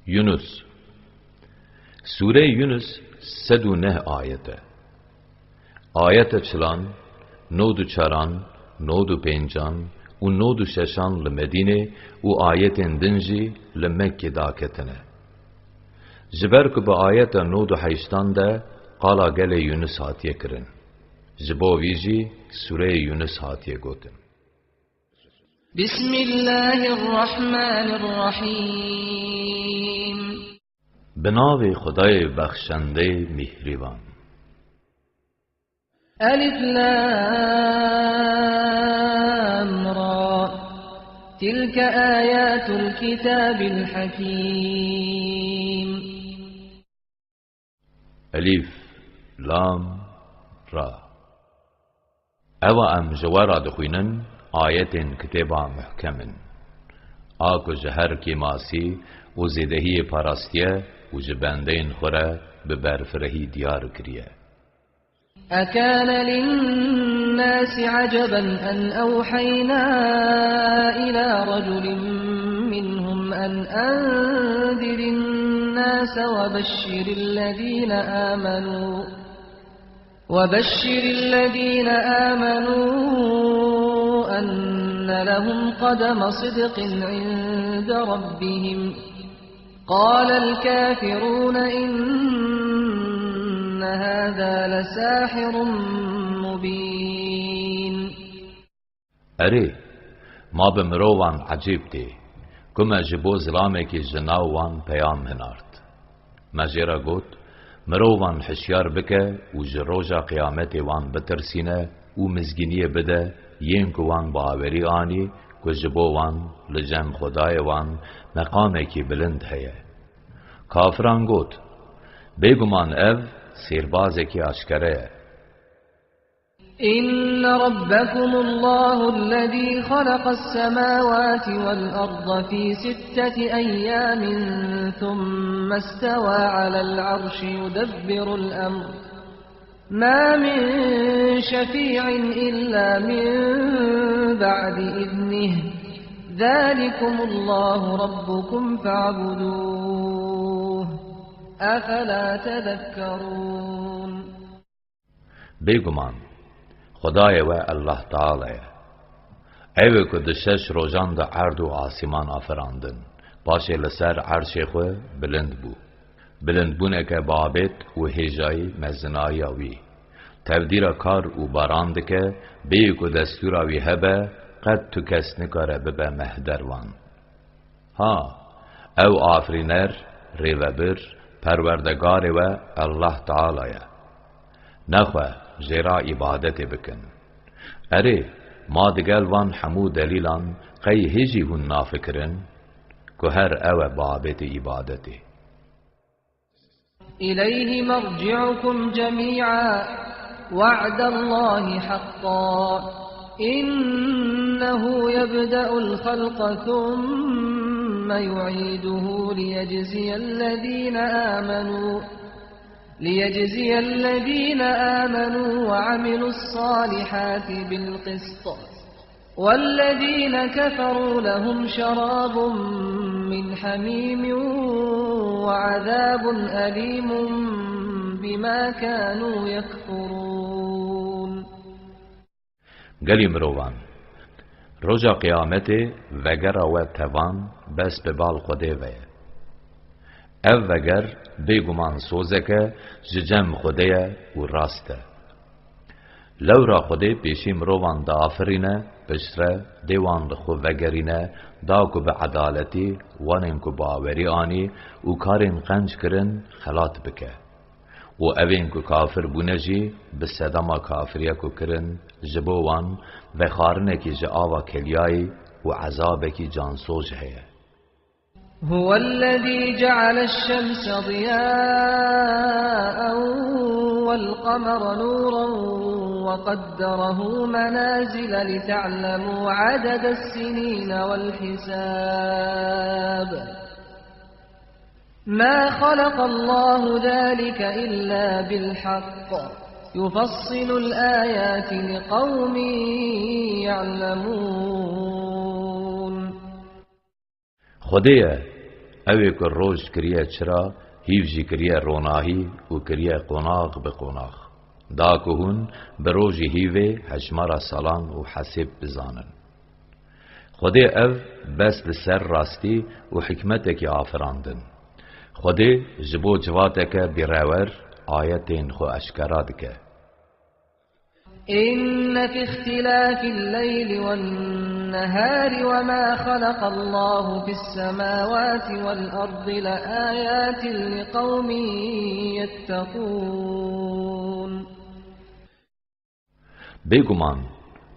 Yunus Sure Yunus 109 ayete. Ayete çlan, nodu çaran, nodu pencan, u nodu şeşan li Medine u ayetin dinci li Mekke daketine. Jiber ku bu ayete nodu hayştan de qala gele Yunus hatiye kirin. Jibo viji Sure Yunus hatiye gotin. Bismillahirrahmanirrahim. بناو خدای بخشنده مهربان. الف لام را تلك آیات الكتاب الحکیم. الف لام را او ام جوارا دخوینن آیت کتابا محکمن. آکو جهر کی ماسی و زیدهی پاراستیه و جبندین خوره ببرفرهی دیار کریه. أكان للناس عجبا أن أوحينا إلى رجل منهم أن أنذر الناس وبشر الذين آمنوا أن لهم قدم صدق عند ربهم. قال الكافرون إن هذا لساحر مبين. اره ما بمروان عجیب دی کما جبو ظلامه کی جناوان پیام هنارد. مجیرا گوت مروان حشیار بکه و جروجا قیامت وان بترسینه و مزگینیه بده ین کوان باوری آنی که جبو وان لجن خدای وان مقامه کی بلند هیه. کافران گوت بگمان او سیربازه کی اشکره. إن ربكم الله الذي خلق السماوات والأرض في 6 أيام ثم استوى على العرش يدبر الأمر ما من شفيع إلا من بعد إذنه ذلكم الله ربكم فاعبدوه أفلا تذكرون. بگمان خدای و الله تعالی ایوه که دشش روزان ده عرض و آسمان آفراندن باشه لسر عرش خو بلند بو. بلند بونه که بابت و هجای مزنایی آوی تبدیر کار و باراند که بیو که دستور آوی هبه قد تو کس نکاره ببه مهدروان. ها او آفرینر ریوبر پروردگار و الله تعالی نخواه جرا عبادت بکن. اره ما دگل وان حمو دلیلان قی هجی هون نافکرن که هر او بابت عبادتی. إليه مرجعكم جميعا وعد الله حقا إنه يبدأ الخلق ثم يعيده ليجزي الذين آمنوا وعملوا الصالحات بالقسط والذين كفروا لهم شراب من حميم وعذاب أليم بما كانوا يكفرون. گلی مروان رجا قیامت وگر و توان بس ببال خوده وی او وگر بگمان سوزه که ججم خوده و راسته. لورا خوده پیشی مروان دا آفرینه بشره دیوان دا خو وگرینه دا کو به عدالتی وانین کو باوری آنی و کارین قنج کرن خلات بکه و اوین کو کافر بونه جی به صدما کافریه کو کرن جبوان و خارنه کی جاوا کلیای و عذابه کی جانسوج هیه. هو الذي جعل الشمس ضياء والقمر نورا وقدره منازل لتعلموا عدد السنين والحساب ما خلق الله ذلك إلا بالحق يفصل الآيات لقوم يعلمون. خدایه اوی که روش کریه چرا هیو جی کریه روناهی و کریه قناغ به قناغ دا که هون بروژی هیوه هجمارا سالان و حسیب بزانن خودی او بس لسر راستی و حکمتکی آفراندن خودی جبو جواتک بیرور آیتین خو اشکراد که إن في اختلاف الليل والنهار وما خلق الله في السماوات والأرض لآيات لقوم يتقون بگمان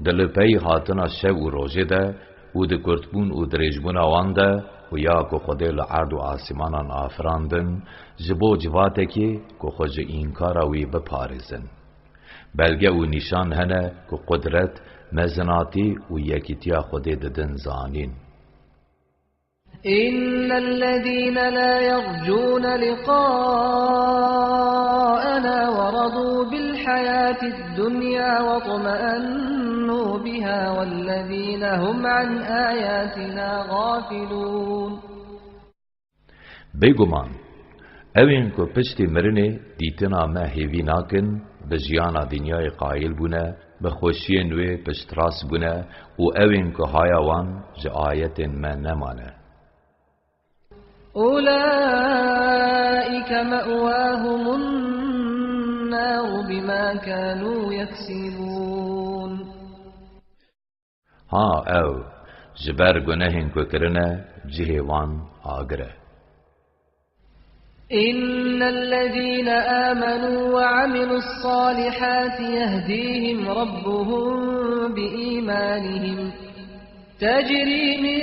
دلپی هاتنا شب و روژه ده و ده کرتبون و درجبون آوان ده و یا که خودی لعرد و آسمانان آفراندن جبو جواته که خود اینکاراوی بپارزن بلگه و نشان هنه که قدرت مزناتی و یکیتیا خودی ددن زانین إن الذين لا يرجون لقاءنا ورضوا بالحياة الدنيا واطمأنوا بها والذين هم عن آياتنا غافلون بگمان اوین که پشتی مرنه دیتنا ما هیوی ناکن به جیانا دنیای قایل بونه به خوشی نوی پشتراس بونه و اوین که هایوان جه آیت ما نمانه أولئك مأواهم النار بما كانوا يكسبون ها او جبر گناهین که کرنه جهوان آگره إن الذين آمنوا وعملوا الصالحات يهديهم ربهم بإيمانهم تجري من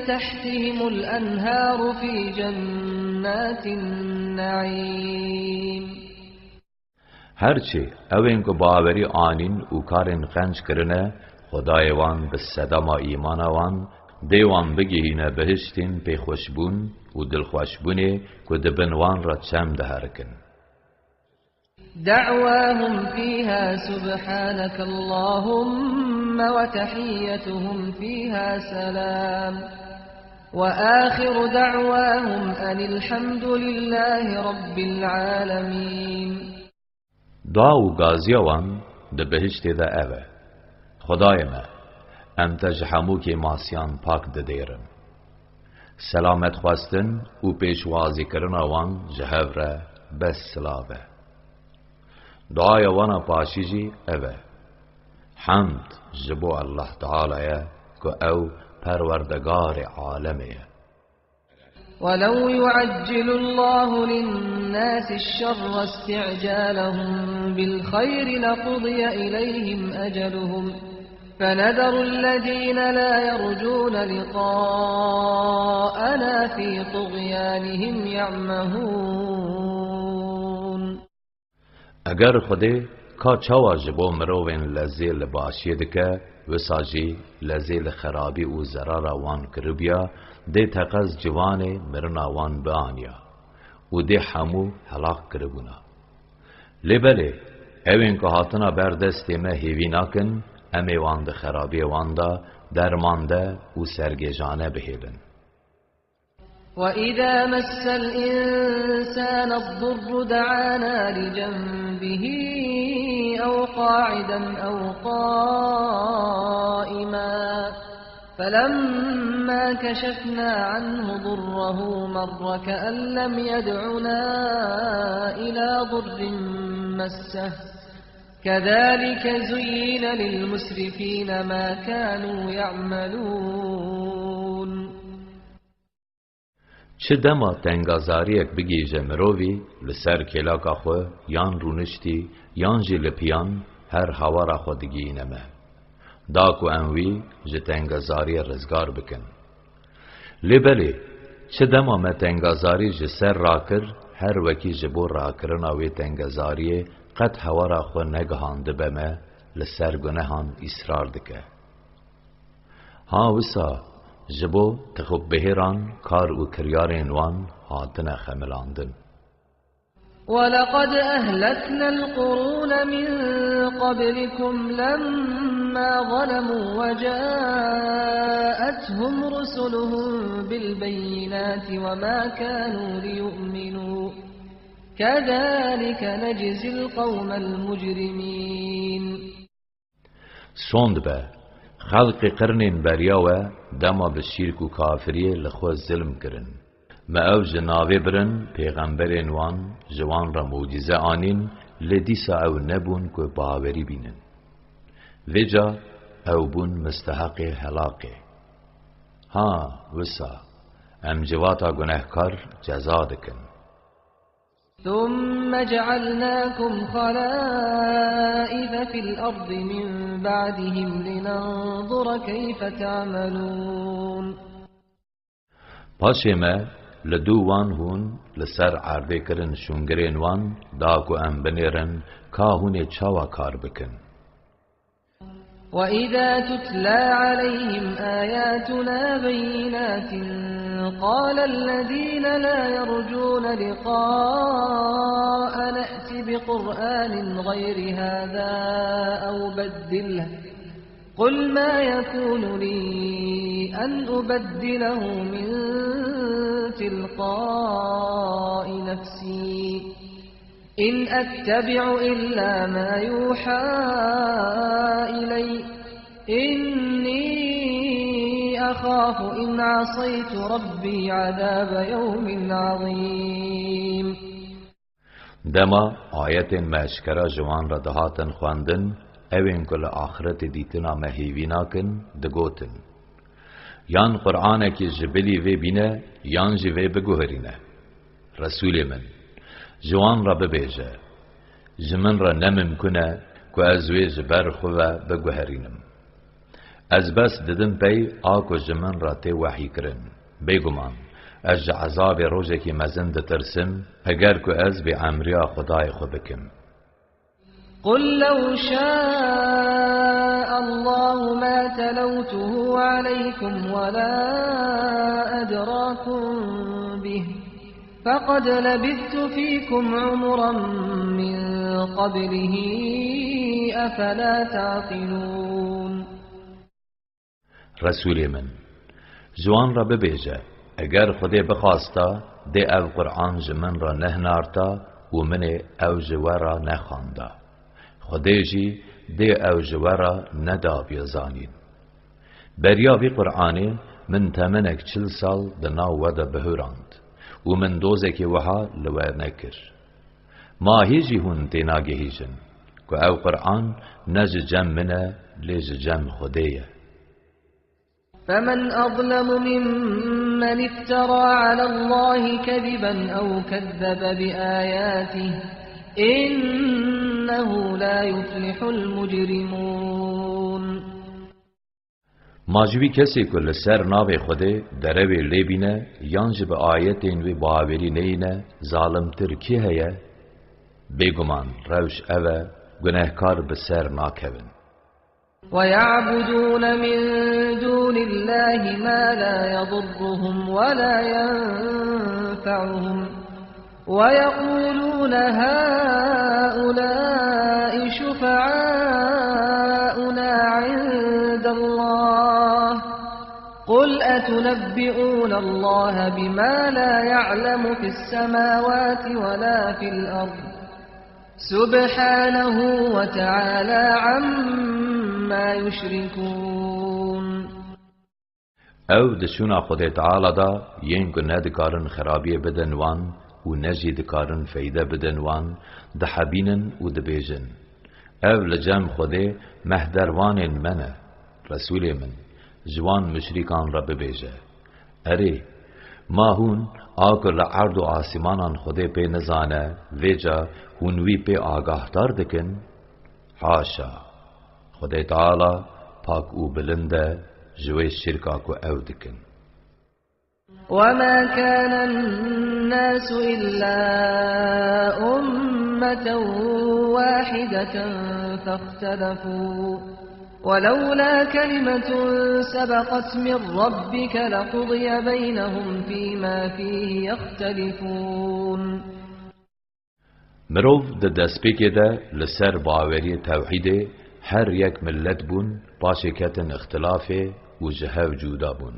تحتهم الأنهار في جنات النعيم هرچی اوین که باوری آنین و کارن خنج کرنه خدایوان به صدما ایمانوان دیوان بگیهینه بهشتین پی خوشبون و دل خوشبونه که دبنوان را چم دهرکن دعواهم فيها سبحانك اللهم وتحيتهم فيها سلام وآخر دعواهم أن الحمد لله رب العالمين دعا و گازیوان ده بهشت ده اوه خدای ما امتج همو که ماسیان پاک ده دیرن سلامت خواستن و پیشوازی کرن وان جهوره بس سلاوه دعای وانا پاشیجی اوه حمد جبو الله تعالی که او پروردگار عالمه ولو يعجل الله للناس الشر استعجالهم بالخير لقضي إليهم أجلهم فنذر الذين لا يرجون لقاءنا في طغيانهم يعمهون اگر خودی کا چاوا جبو مروین لزیل باشید که وساجی لزیل خرابی و ضرر وان کربیا ده تقز جوان مرنا وان بانیا و ده همو هلاک کربونا لبله اوین که هاتنا بردست ما هیوی ناکن امی وان ده خرابی وان دا درمانده و سرگیجانه بهیلن وَإِذَا مَسَّ الْإِنسَانَ الضُّرُّ دَعَانَا لِجَنبِهِ أَوْ قَاعِدًا أَوْ قَائِمًا فَلَمَّا كَشَفْنَا عَنْهُ ضُرَّهُ مَرَّ كَأَن لَّمْ يَدْعُنَا إِلَى ضُرٍّ مَّسَّهُ كَذَلِكَ زُيِّنَ لِلْمُسْرِفِينَ مَا كَانُوا يَعْمَلُونَ چه دما تنگازاریک بگیجه مروی لسر کلاکا خو یان رونشتی یان جی لپیان هر هوا خو دگینمه داکو انوی جه تنگازاری رزگار بکن لبلی چه دما ما تنگازاری جه سر راکر هر وکی جبو راکرناوی تنگازاری قد هوا خو نگهانده بمه لسر گنهان اصرار دکه ها وسا جبو تخب بهران کار و کریارین وان هاتنا خملاندن ولقد أهلكنا القرون من قبلكم لما ما ظلموا وجاءتهم رسلهم بالبينات وما كانوا ليؤمنوا كذلك نجزي القوم المجرمين. سوند به خلق قرن برياوه دما بالشرك و كافرية لخوا ظلم کرن ما او جناوه برن پیغمبرین وان جوان را معجزه آنین لدیسا او نبون که باوری بینن ویجا او بون مستحق هلاکه ها وسا ام جواتا گناهکار جزا دکن. ثم جعلناكم خلائف في الأرض من بعدهم لننظر كيف تعملون. پاشه ما لدو وان هون لسر عرده کرن شونگرین وان داکو ام بنیرن کاهون چاوا کار بکن. وَإِذَا تُتْلَى عَلَيْهِمْ آيَاتُنَا بَيِّنَاتٍ قَالَ الَّذِينَ لَا يَرْجُونَ لِقَاءَنَا ائْتِ بِقُرْآنٍ غَيْرِ هَذَا أَوْ بَدِّلْهُ قُلْ مَا يَكُونُ لِي أَنْ أُبَدِّلَهُ مِنْ تِلْقَاءِ نَفْسِي إن أتبع إلا ما يوحى إلي إني أخاف إن عصيت ربي عذاب يوم عظيم. دما آیت مشکرا جوان را دهاتن خواندن اوین کل آخرت دیتنا مهیوینا کن دگوتن یان قرآن کی جبلی وی بینه یان جوی بگوهرینه. رسول من جوان را ببیجه جمن را نممکنه که از وی جبر خواه بگوهرینم از بس ددم پی آکو جمن را تی وحی کرن بیگمان از عذاب روزه کی مزند ترسم اگر که از بی عمریا خدای خو بکم. قل لو شاء الله ما تلوته عليكم ولا أدراكم به فقد لبثت فيكم عمرا من قبله أفلا تعقلون. رسول من جوان را ببیجه اگر خدا بخواستا ده او قرآن جمن را نهنارتا و من او جوارا نخواندا خدا جی ده او جوارا ندا بیزانین. بریا بی قرآن من تمنک 40 سال دناو ودا بهوراند و من دوزه که وها لوه نکر ما هیجی هون تیناگه هیجن که او قرآن نج جم منه لیج جم خدیه. فمن أظلم ممن افترى على الله كذبا أو كذب بآياته إنه لا يفلح المجرمون. ماجوی کسی که لسر ناو خوده دروی لیبینه یانج به آیتین و باوری نینه ظالم تر کی هیه بیگمان روش اوه گناهکار بسر ناکوین. ويعبدون من دون الله ما لا يضرهم ولا ينفعهم ويقولون هؤلاء شفعاؤنا عند الله قل أتنبئون الله بما لا يعلم في السماوات ولا في الأرض سبحانه وتعالى عما يشركون. او دشونا خود تعالی دا ین که ندکارن خرابی بدن وان و نجی دکارن فیده بدن وان دحبینن و دبیجن او لجم خود مهدروان منه. رسول من جوان مشرکان را ببیجه اره ما هون آکر لعرض و آسمانان خود پی نزانه ویجا هونوی پی آگاهدار دکن حاشا خود تعالی پاک او بلنده جوی شرکا کو او دکن. وما كان الناس إلا أمة واحدة فاختلفوا ولولا كلمة سبقت من ربك لقضي بينهم فيما فيه يختلفون. مروف ده دسپیک ده لسر باوری توحید هر یک ملت بون پاشی کتن اختلاف و جهو جودا بون.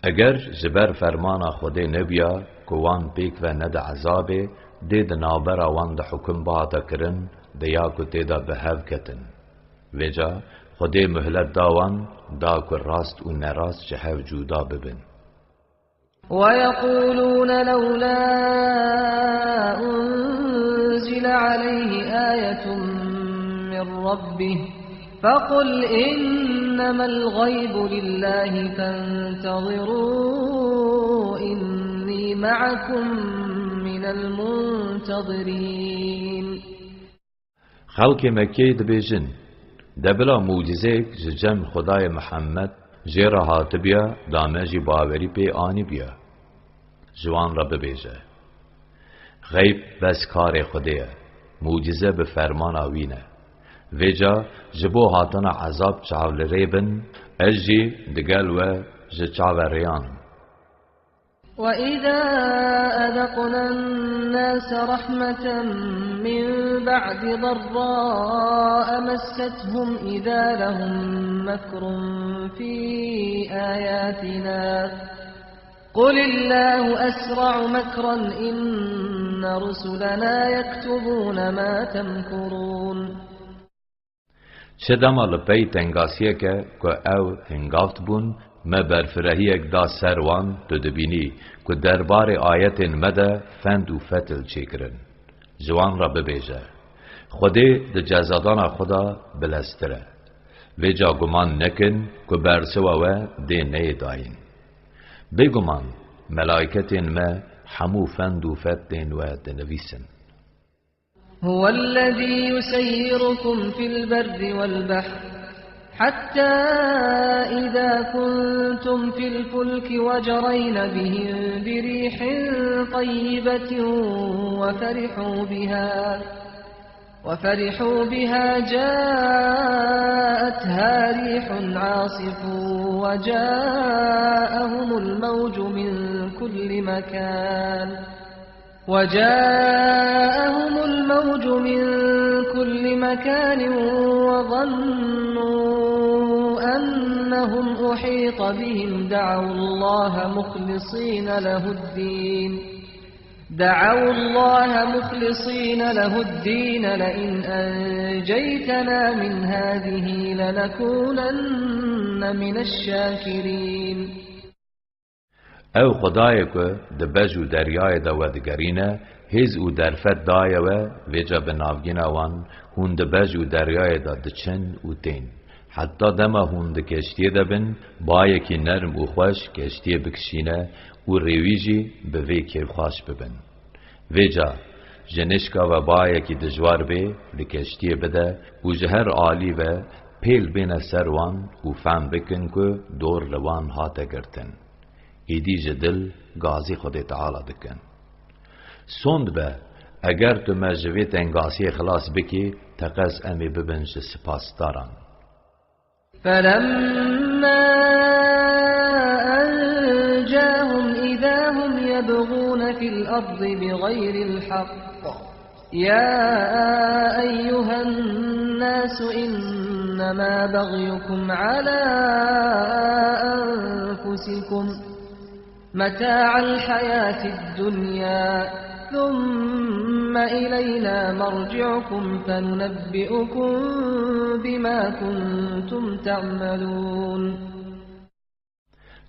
اگر جبر فرمان خودی نبیا کوان پیک و ند عذابه دید نابر وان ده حکم باعتا کرن دیا کو تیدا بهو کتن. ویجا خودی مهلت داوان دا کو راست و نراست جهو جودا ببن. ويقولون لولا أنزل عليه آية من ربه فقل إنما الغيب لله فانتظروا إني معكم من المنتظرين. خلق مكي دبيجن دبلا معجزه جم خدای محمد جیرا هاتبیا دامجی باوری پی آنی بیا جوان را ببیجه غیب بس کار خودیه معجزه به فرمان آوینه ویجا جبو هاتنا عذاب چاول ریبن اجی دگل و جچاو ریان وَإِذَا أَذَقْنَا النَّاسَ رَحْمَةً مِّن بَعْدِ ضَرَّاءَ مَسَّتْهُمْ إِذَا لَهُم مَّكْرٌ فِي آيَاتِنَا قُلِ اللَّهُ أَسْرَعُ مَكْرًا إِنَّ رُسُلَنَا يَكْتُبُونَ مَا تَمْكُرُونَ. چه دمال پی تنگاسیه که او هنگافت بون ما برفرهی اک دا سروان تو دبینی که دربار آیت مده فند و فتل چیکرن جوان را ببیجه خودی ده جزادان خدا بلستره ویجا گمان نکن که برسوا و ده نی داین بگمان ملائکتین ما حمو فند و فتن و دنویسن هو الذي يسيركم في البر والبحر حتى إذا كنتم في الفلك وجرين بهم بريح طيبة وفرحوا بها جاءتها ريح عاصف وجاءهم الموج من كل مكان وظنوا أنهم أحيط بهم دعوا الله مخلصين له الدين لئن أنجيتنا من هذه لنكونن من الشاكرين. او خدای که دبج و دریای دا ودگرینه هز و درفت دای و ویجا بناوگین وان هون دبج و دریای دا دچن و تین حتی دما هون دکشتی دبن بای که نرم و خوش کشتی بکشینه و ریویجی به وی که خوش ببن ویجا جنشکا و بای که دجوار بی لکشتی بده و جهر آلی و پیل بین سروان و فهم بکن که دور روان هاته گرتن ایدی جدل گازی خود تعالی دکن سوند به اگر تو مجویت انگاسی خلاص بکی تقز امی ببنج سپاس دارن فلما أنجاهم إذا هم يبغون في الأرض بغير الحق يا أيها الناس إنما بغيكم على أنفسكم متاع الحياة الدنيا ثم إلينا مرجعكم فننبئكم بما كنتم تعملون.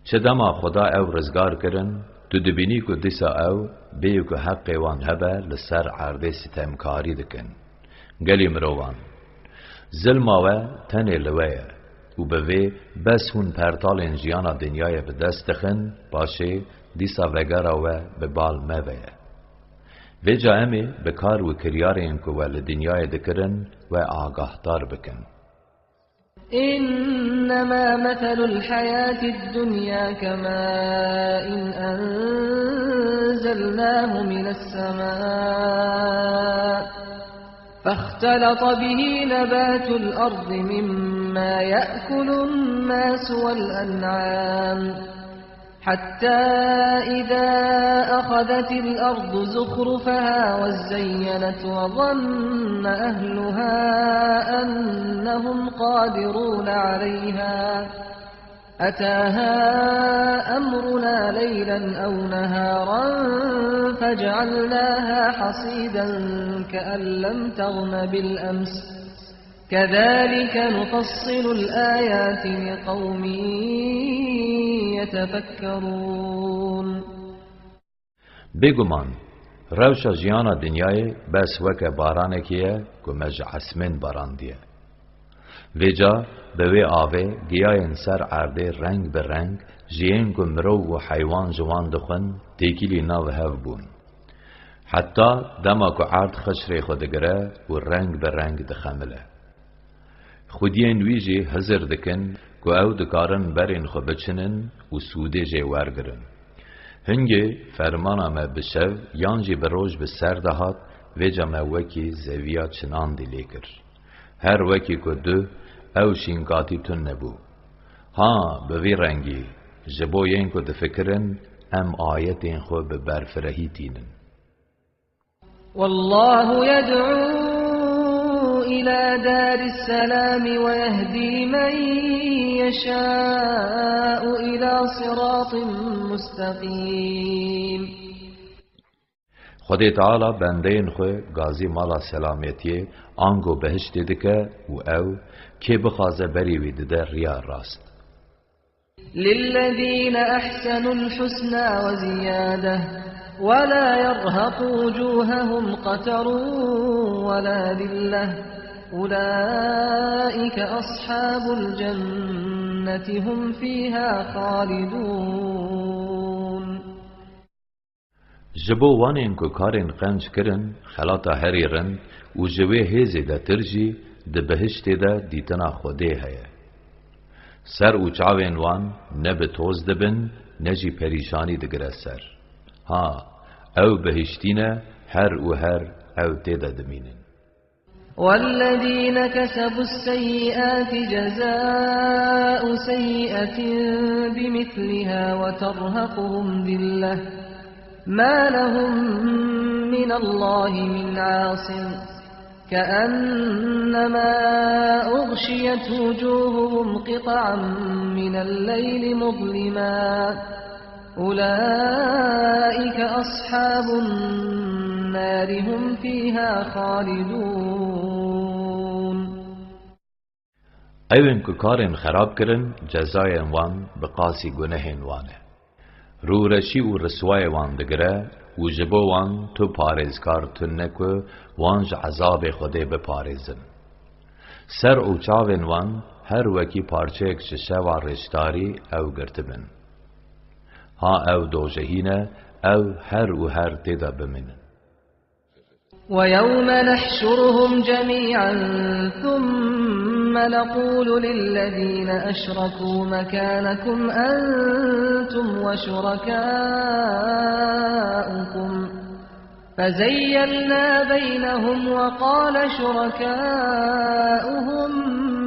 چه دما خدا او رزگار کرن تو دبینی که دیسا او بیو که حق وان هبه لسر عرده ستمکاری دکن گلی مروان ظلما و تنی لویه و بوی بس هون پرتال انجیانا دنیای به دست دخن باشه دیسا وگرا و به بال مویه وی جا امی بکار و کریار این که ول دنیای دکرن و آگاهدار بکن إنما مثل الحياة الدنيا كماء أنزلناه من السماء فاختلط به نبات الأرض مما يأكل الناس والأنعام حتى إذا أخذت الأرض زخرفها وزينت وظن أهلها أنهم قادرون عليها أتاها أمرنا ليلا أو نهارا فجعلناها حصيدا كأن لم تغن بالأمس كذلك نفصل الآيات لقوم يتفكرون. بگمان روشا جیانا دنیای بس وک بارانکیه که مج عسمن باراندیه ویجا به وی آوه گیاین سر عرده رنگ به رنگ جیین که مرو و حیوان جوان دخن تیکیلی ناو هف بون حتی دما که عرد خشری خودگره و رنگ به رنگ دخمله خودین ویجی حضر دکن که او دکارن برین خو بچنن و سوده جی ورگرن هنگی فرمانا ما بشو یانجی بروج به سر دهات ویجا ما وکی زویا چنان دیلی کر هر وکی که دو او شینکاتی تون نبو ها به وی رنگی جبو ین که دفکرن ام آیتین خو به برفرهی تینن. والله يدعو إلى دار السلام ويهدي من يشاء إلى صراط مستقيم. خدای تعالی بندین خو گازی مالا سلامتی آنگو بهشت دکه و او که بخوازه بری وید در ریا راست. للذین احسنوا الحسنى وزیاده ولا يرهق وجوههم قتر ولا ذلة أولئك أصحاب الجنة هم فيها خالدون. جبو وانین که کارین قنج کرن خلاتا هریرن و جوه هیزی ده ترجی ده بهشت ده دیتنا خوده هیا سر و چاوین وان نه به توز دبن نجی پریشانی دگره سر ها او بهشتینه هر و هر او تیده دمینن. والذين كسبوا السيئات جزاء سيئة بمثلها وترهقهم ذلة ما لهم من الله من عاصم كأنما أغشيت وجوههم قطعا من الليل مظلما أولئك أصحاب النار هم فيها خالدون. اوین که کارین خراب کرن جزای وان بقاسی گناهین وانه رو رشی و رسوای وان دگره و جبو وان تو پارزکار تنکو وانج عذاب خوده بپارزن سر او چاوین وان هر وکی پارچه کششه و رشتاری او گرتبن ها او دوجهینه او هر و هر تیدا بمنن. ويوم نحشرهم جميعا ثم نقول للذين أشركوا مكانكم أنتم وشركاؤكم فزيلنا بينهم وقال شركاؤهم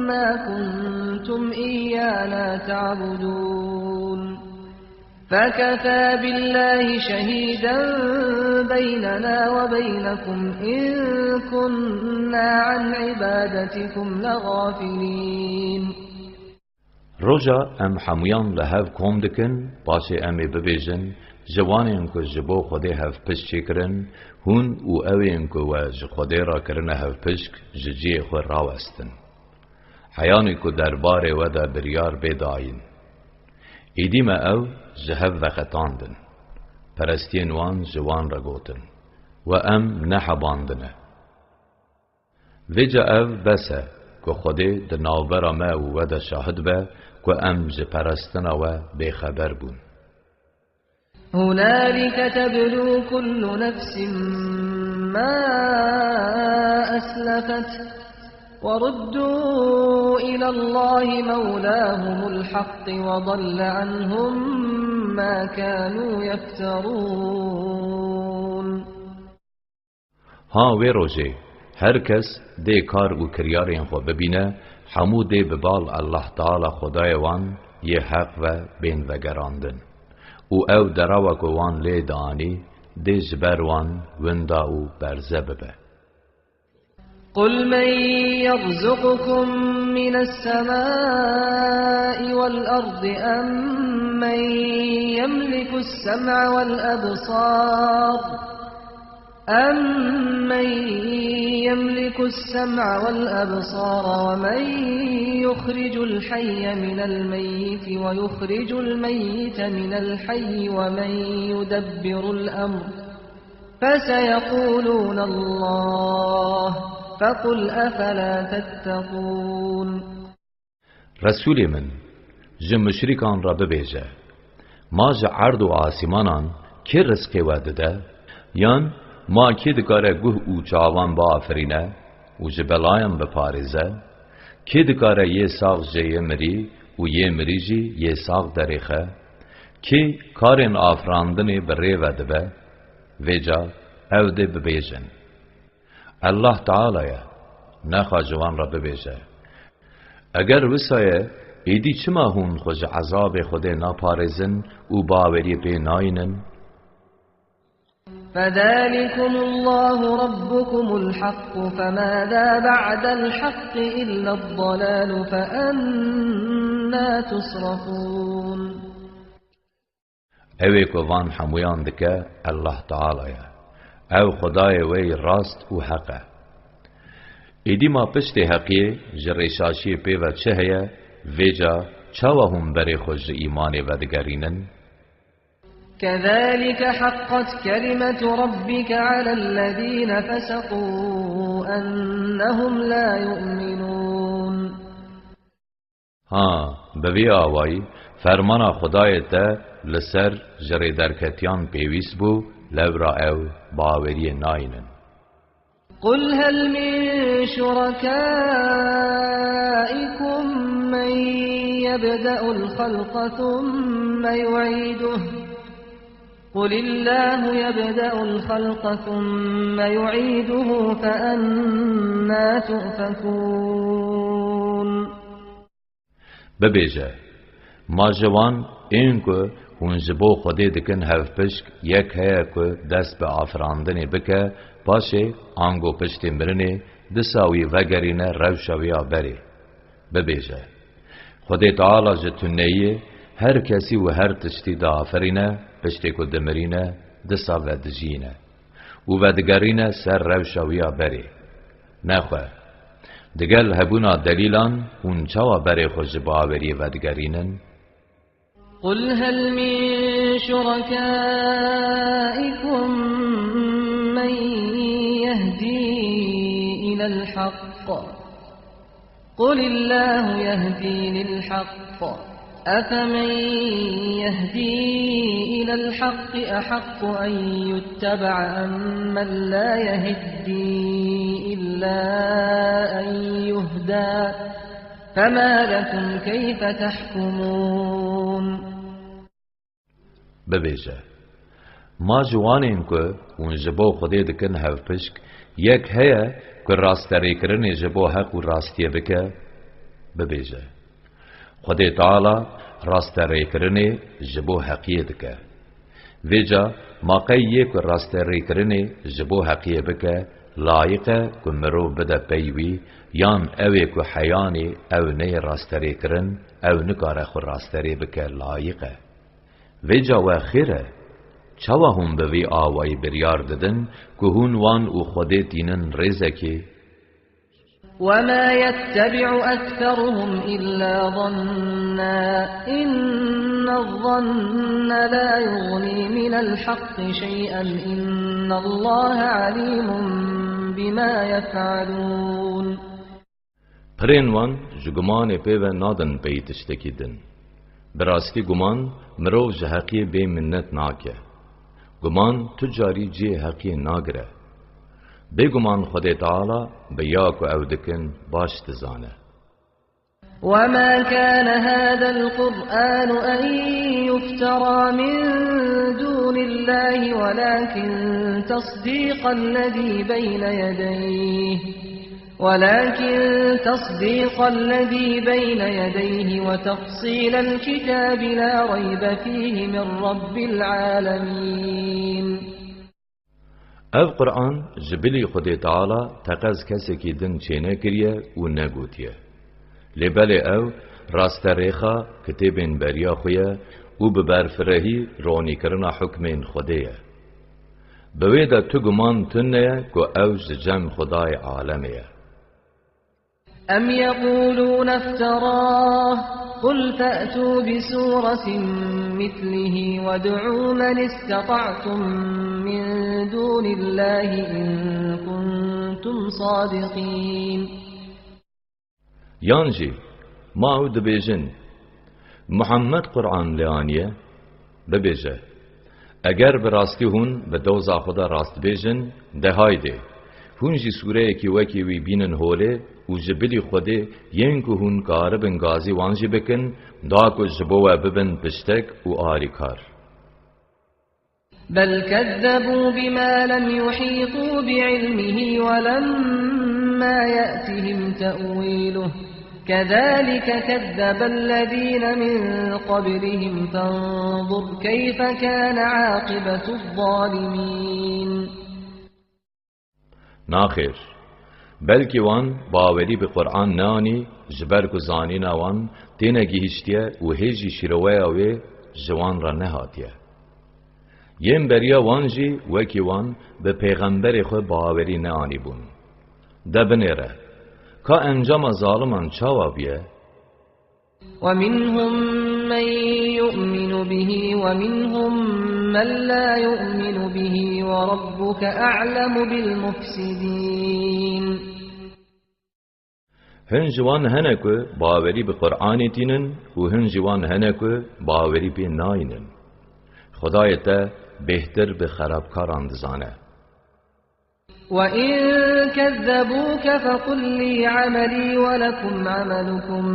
ما كنتم إيانا تعبدون فكفى بالله شهيدا بيننا وبينكم إن كنا عن عبادتكم لغافلين. روجا ام حمویان لحف کوم دکن باشه امی ببیجن جوانین که جبو خوده هف پشت کرن هون او اوین که وج خوده را کرن هف پشک ججی خو راوستن حیانی که درباره ودا بریار بیداین ایدیم او جهب وقتاندن پرستین وان جوان را گوتن و ام نحباندنه ویجا او بسه که خوده در ناوبرا ما و ودا شاهد به که ام جپرستن و بخبر بون. هنالك تبلو كل نفس ما أسلفت وردوا إلى الله مولاهم الحق وضل عنهم ما كانوا يفترون. ها وی روزه هر کس ده کار و کریارین خو ببینه همو ده ببال الله تعالی خدای وان یه حق و بین وگراندن و او دراوك وان ليداني دي جبروان ونداو برزببه. قل من يرزقكم من السماء والأرض أم من يملك السمع والأبصار ومن يخرج الحي من الميت ويخرج الميت من الحي ومن يدبر الأمر فسيقولون الله فقل أفلا تتقون. رسول من جه مشرکان را ببیجه ما جه عرض و آسمانان که رزق ودده یان ما که دکاره گوه او چاوان با آفرینه و جه بلایم بپارزه که دکاره یه ساق جه مری و یه مری جی یه ساق دریخه که کارین آفراندنی بره ودبه ویجا او ده ببیجن الله تعالی نخوا جوان را ببیجه اگر وسایه ایدی چما هون خوش عذاب خود نپارزن و باوری پی ناینن فذلكم الله ربكم الحق فماذا بعد الحق إلا الضلال فأنا تصرفون. اوی کو وان حمویان دکه الله تعالی او خدای وی راست و حقه ایدی ما پشت حقیه جریشاشی پی و چه هیه ویجا چاوه هم بری خوش ایمان و دگرینن كذلك حقت كلمة ربك على الذين فسقوا أنهم لا يؤمنون. ها بوی آوائی فرمانا خدای تا لسر جری درکتیان پیویس بو لورا او باوری ناینن. قل هل من شركائكم من يبدأ الخلق ثم يعيده قل الله يبدأ الخلق ثم يعيده فأنا تؤفكون. ببیجه ما جوان این که هون جبو خودی دکن هف پشک یک هیا که دست به آفراندنی بکه باشه آنگو پشتی مرنه دساوی وگرینه روشویا بری. ببیجه خودی تعالی جتونیه هر کسی و هر تشتی دا آفرینه پشتی که دمرینه دسا و دجینه و ودگرینه سر روشویا بری. نخواه دگل هبونا دلیلان هون چوا بری خوش باوری ودگرینن قل هل من شركائكم من يهدي إلى الحق قل الله يهدي للحق أفمن يهدي إلى الحق أحق أن يتبع أمن لا يهدي إلا أن يهدى فما لكم كيف تحكمون. ببیجه ما جوانیم که اون جبو خودی دکن هف پشک یک هیا که راستری کرنی جبو حق و راستیه بکه. ببیجه خودی تعالی راستری کرنی جبو حقیه دکه ویجا ما قیه که راستری کرنی جبو حقیه بکه لایقه که مرو بده پیوی یان اوی که حیانی او نی راستری کرن او نکاره خو راستری بکه لایقه ویجا و خیره چوا هم بوی آوائی بریار ددن که هون وان او خودی دینن رزکی وما يتبع أكثرهم إلا ظنا إن الظن لا يغني من الحق شيئا إن الله عليم بما يفعلون. پرین وان جگمان پیوه نادن پیتشتکی دن براستی گمان مرو جحقی بی منت ناکه گمان تجاری جی حقی ناگره بگمان خود تعالی بیاک و اودکن باش تزانه. وما كان هذا القرآن أن يفترى من دون الله ولكن تصديق الذي بين يديه ولكن تصديق الذي بين يديه وتفصيل الكتاب لا ريب فيه من رب العالمين. اف قرآن جبلی خود تعالی تقز کسی که دن چینه کریه و نگوتیه. لبل او راست ریخا کتابین بریا خویه و ببرفرهی رونی کرنا حکمین خودیه. بویده تو گمان تنه که او جم خدای عالمیه. أم يقولون افتراه قل فأتوا بسورة مثله وادعوا من استطعتم من دون الله إن كنتم صادقين. یانجی ما او دبیجن محمد قرآن لیانیه ببیجه اگر براستی هون به دوزا خدا راست بیجن ده هایده هون جی سوره کی وکی وی بینن هوله و جبلی خوده ین که هون کار بنگازی وانجی بکن دا که جبوه ببن پشتک و آریکار. بل كذبوا بما لم يحيطوا بعلمه ولما يأتهم تأويله كذلك كذب الذين من قبلهم فانظر كيف كان عاقبة الظالمين. ناخیر بلکی وان باوری به قرآن نانی جبر کو زانینا وان تینگی هشتیه و هیجی شیروه اوه جوان را نهاتیه. یم بریا وانجی وکی وان به پیغمبر خو باوری نانی بون. دبنیره که انجام ظالمان چاوا بیه؟ ومنهم من يؤمن به ومنهم من لا يؤمن به وربك أعلم بالمفسدين. هنجوان هنکو باوری به قرآن تینن و هنجوان هنکو باوری به ناینن. خدایت بهتر به خرابکاران دزانه. وَإِن كَذَّبُوكَ فَقُل لِّي عَمَلِي وَلَكُمْ عَمَلُكُمْ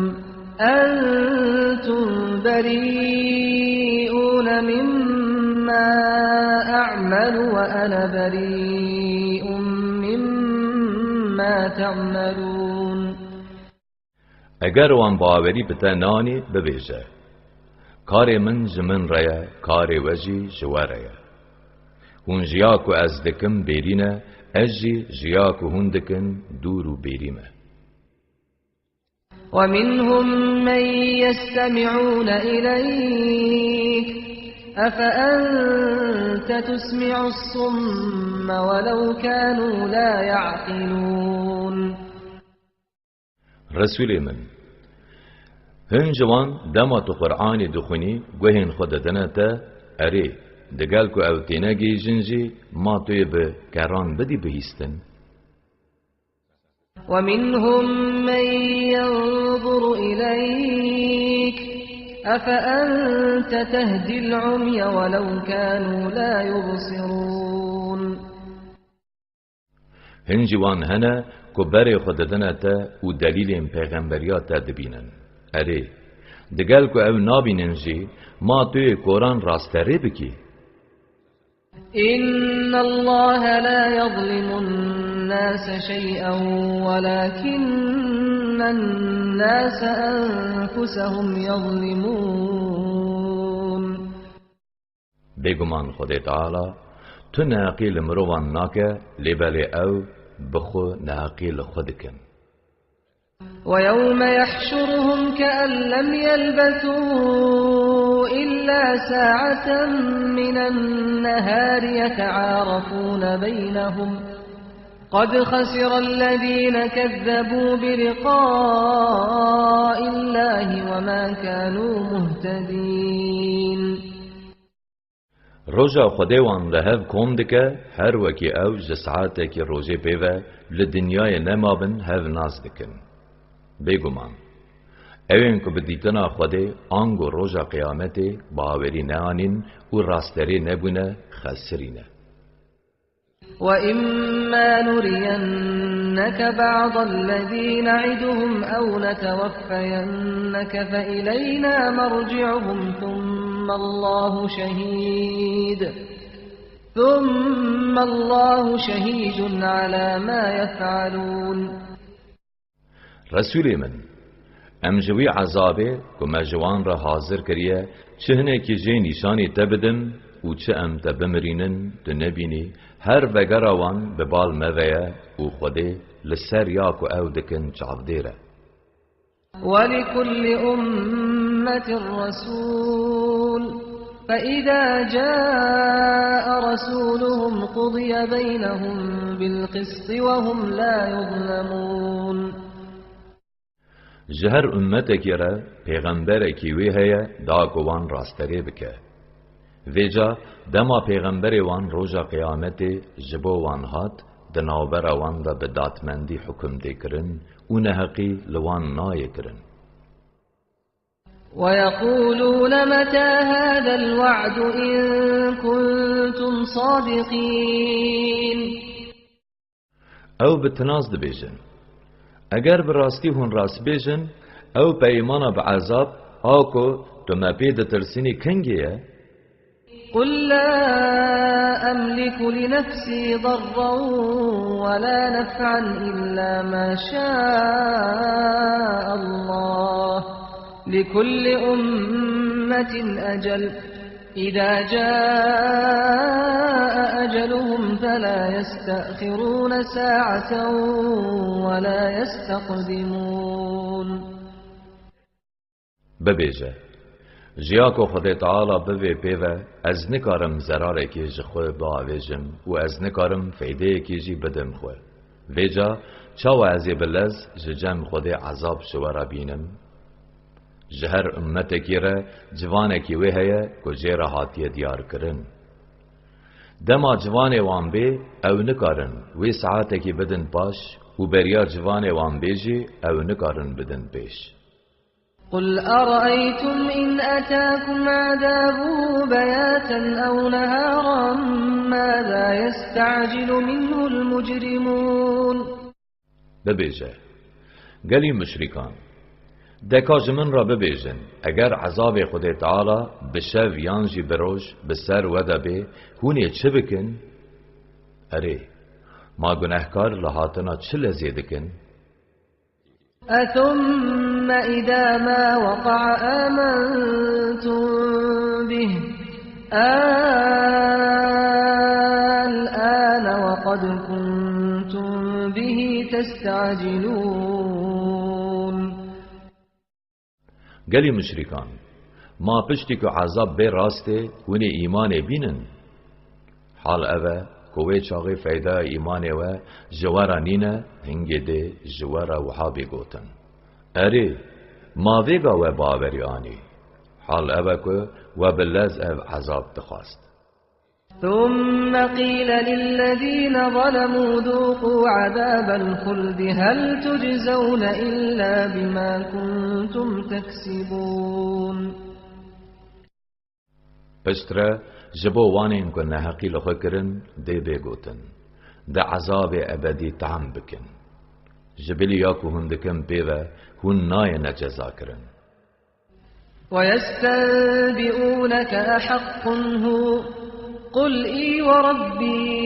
أَنتُمْ بَرِيئُونَ مِمَّا أَعْمَلُ وَأَنَا بَرِيءٌ مِّمَّا تَعْمَلُونَ. اگر وان باوری بتا نانی ببیجه کار من جمن ریا کار وجی جواریا هون جیاکو از دکم بیرینه اجی جیاکو هون دکن دورو بیریمه. ومنهم من يستمعون إليك أفأنت تسمع الصم ولو كانوا لا يعقلون. رسول من هنجوان دما تو قرآن دخونی گوهن خود دنتا اره دگل کو او تینگی جنجی ما توی به کران بدی بهیستن. ومنهم من ينظر إليك أفأنت تهدي العمي ولو كانوا لا يبصرون. هنجوان هنه کو بره خود دنتا و دلیل پیغمبریات دبینن. اره دگل کو او نابینن جی ما توی قرآن راستره بکی. إن الله لا يظلم الناس شيئا ولكن الناس أنفسهم يظلمون. بگمان خود تعالی تو ناقیل مروان ناکه لبل او بخو ناقیل خود کن. ويوم يحشرهم كأن لم يلبثوا إلا ساعة من النهار يتعارفون بينهم قد خسر الذين كذبوا بلقاء الله وما كانوا مهتدين. روزا خداوند لهف کوم دکه هر وکی او جسعاته که روزه پیوه لدنیای نمابن هف ناز دکن. بگمان اوین که بدیتنا خوده آنگو روزا قیامته باوری نانین و راستری نبونه خسرینه. وَإِمَّا نُرِيَنَّكَ بَعْضَ الَّذِي نَعِدُهُمْ أَوْ نَتَوَفَّيَنَّكَ فَإِلَيْنَا مَرْجِعُهُمْ ثُمَّ اللَّهُ شَهِيدٌ عَلَى مَا يَفْعَلُونَ. رسول من ام جوی عذابه که مجوان را حاضر کریه چه هنه که جه نشانی تبدم و چه ام تبمرینن ده نبینی هر وگراوان ببال مویه و خوده لسر یاک و او دکن چاودیره. ولكل أمة رسول فإذا جاء رسولهم قضي بينهم بالقسط وهم لا يظلمون. جهر امتکی را پیغمبرکی وی هیا دا کوان راستری بکه. ویجا دما پیغمبر وان روزا قیامت جبو وان هات دناوبر وان دا بداتمندی حکم دیکرن و نحقی لوان نای کرن. ويقولون متى هذا الوعد إن كنتم صادقين. او بتناز دبیجن اگر براستی هون راست بیجن او پیمانا بعذاب آکو تو مپید ترسینی کنگیه. قل لا أملك لنفسي ضرا ولا نفعا إلا ما شاء الله لكل أمة أجل إذا جاء أجلهم فلا يستأخرون ساعة ولا يستقدمون. ببیجه جیاکو خود تعالی بوی پیوه از نکارم زراره که جخوه با ویجم و از نکارم فیده که جی بدم خواه ویجا چاو ازی بلز ججم خود عذاب شوارا بینم جهر امتکی را جوانکی وی هیا که جیر حاتی دیار کرن دما جوان وان بی او نکارن وی ساعتکی بدن پاش و بریا جوان وان بیجی او نکارن بدن پیش. قل أرأيتم إن أتاكم عذابه بياتا أو نهارا ماذا يستعجل منه المجرمون. ببیجه گلی مشرکان دکاج من را ببیجن اگر عذاب خود تعالی بشو یانجی بروش بسر ودا بی هونی چه بکن؟ اره ما گناهکار لحاتنا چه لزیده کن؟ أثم إذا ما وقع آمنتم به الآن وقد كنتم به تستعجلون. گلی مشرکان ما پشتی که عذاب بی راسته ونی ایمان بینن حال اوه کوه چاقی فیده ایمان و جوارا نینه هنگی ده جوارا وحابی گوتن اره ما ویگا و باوری آنی حال اوه که و بلز او عذاب دخواست. ثم قيل للذين ظلموا ذوقوا عذاب الخلد هل تجزون إلا بما كنتم تكسبون. پشتره جبو وانین که نحقی لخو کرن دی بگوتن ده عذاب ابدی تعم بکن جبلی یاکو هندکم پیوه هون نای نجزا کرن. ويستنبئونك أحق هو قل إي وربي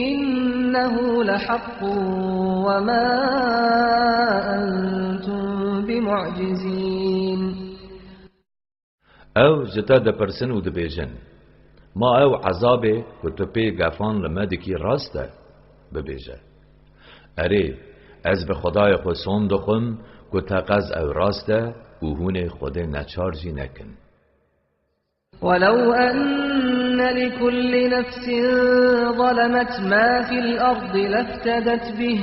إنه لحق وما أنتم بمعجزين. او جتا ده پرسن و ده بیجن ما او عذابه که تو پی گفان لمدکی راسته ببیجه اره از به خدای خود صندوقم که تقز او راسته و هون خود نچارجی نکن. ولو أن لكل نفس ظلمت ما في الأرض لافتدت به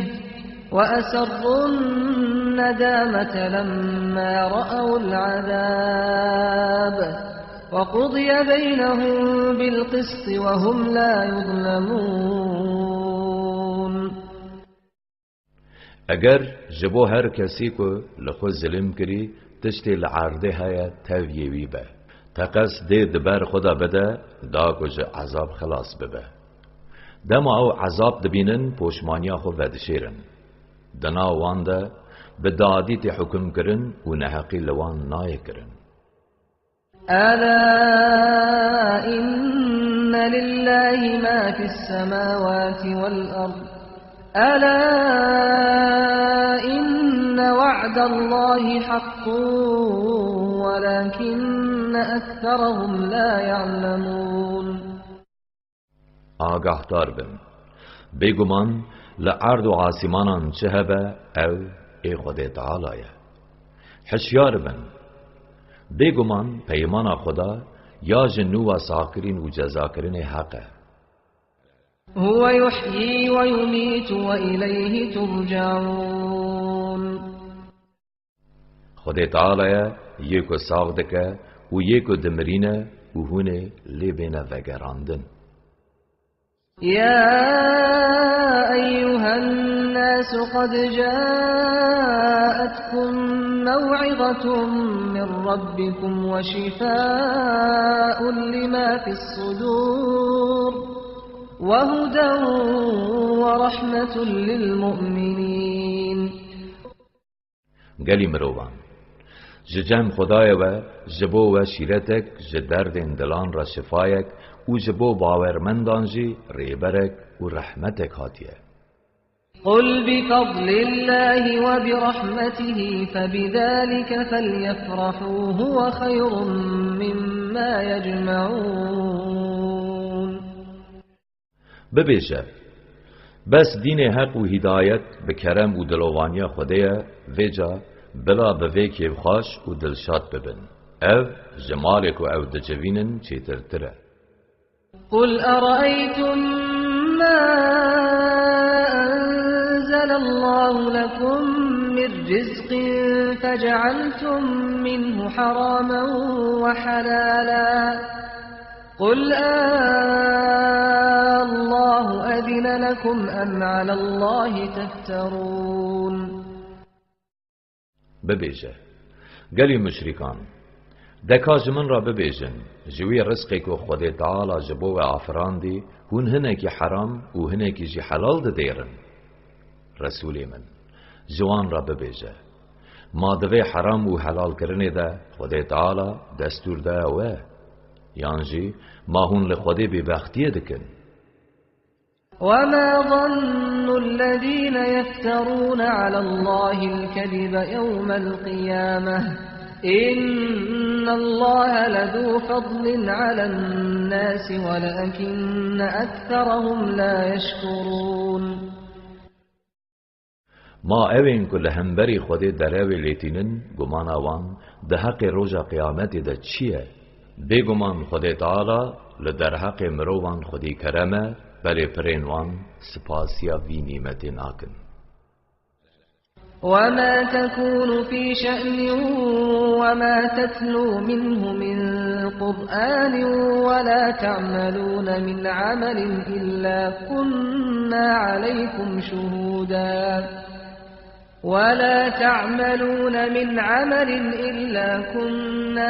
وأسروا الندامة لما رأوا العذاب وقضي بينهم بالقسط وهم لا يظلمون. اگر جبو هر کسی که لخو ظلم کری تشتی لعرده های تاویوی به تقص دی دبر خدا بده دا کج عذاب خلاص ببه دما او عذاب دبینن پوشمانیا خو ودشیرن دنا وانده به دادی تی حکم کرن و نحقی لوان نای کرن. ألا إن لله ما في السماوات والأرض ألا إن وعد الله حق ولكن أكثرهم لا يعلمون. آگاهدار بن بگمان لعرض و آسمانان چه هبه او ای خود تعالی حشیار بن بگمان پیمان خدا یا جنو و ساکرین و جزاکرین حقه. هو يحيي ويميت وإليه ترجعون. خود تعالی یکو ساغ دکه و یکو دمرینه و هونه لیبینه وگراندن. يا أيها الناس قد جاءتكم موعظة من ربكم وشفاء لما في الصدور وهدى ورحمة للمؤمنين. گلی مروان ججم خدای و جبو و شیرتک جدرد دلان را شفایک و جبو باورمندان جی ریبرک و رحمتک هاتیه. قل بفضل الله وبرحمته فبذلك فليفرحوا هو خير مما يجمعون. ببیشه بس دین حق و هدایت به کرم و دلوانی خدایه ویجا بلا به ویکی خوش و دلشاد ببن او جمالک و او دجوینن چیتر تره. قل أرأيتم ما أنزل الله لكم من رزق فجعلتم منه حراما وحلالا قل الله أذن لكم أم على الله تفترون. ببیجه گلی مشرکان دکاج من را ببیجن جوی رزقی که خود تعالی جبو و آفراندی هون هنه کی حرام و هنه کی جی حلال ده دیرن. رسول من جوان را ببیجه ما دوی حرام و حلال کرنه ده خود تعالی دستور ده و یانجی ما هون لخود ببختیه دکن. وما ظن الذين يفترون على الله الكذب يوم القيامة إن الله لذو فضل على الناس ولكن أكثرهم لا يشكرون. ما اوین کل همبری خود دراوی لیتینن گمان آوان ده حق روژا قیامت ده چیه؟ بگمان خود تعالی لدر حق مروان خودی کرمه بله پرینوان سپاسیا وی نعمت ناکن. وما تكون في شأن وما تتلو منه من قرآن ولا تعملون من عمل إلا كنا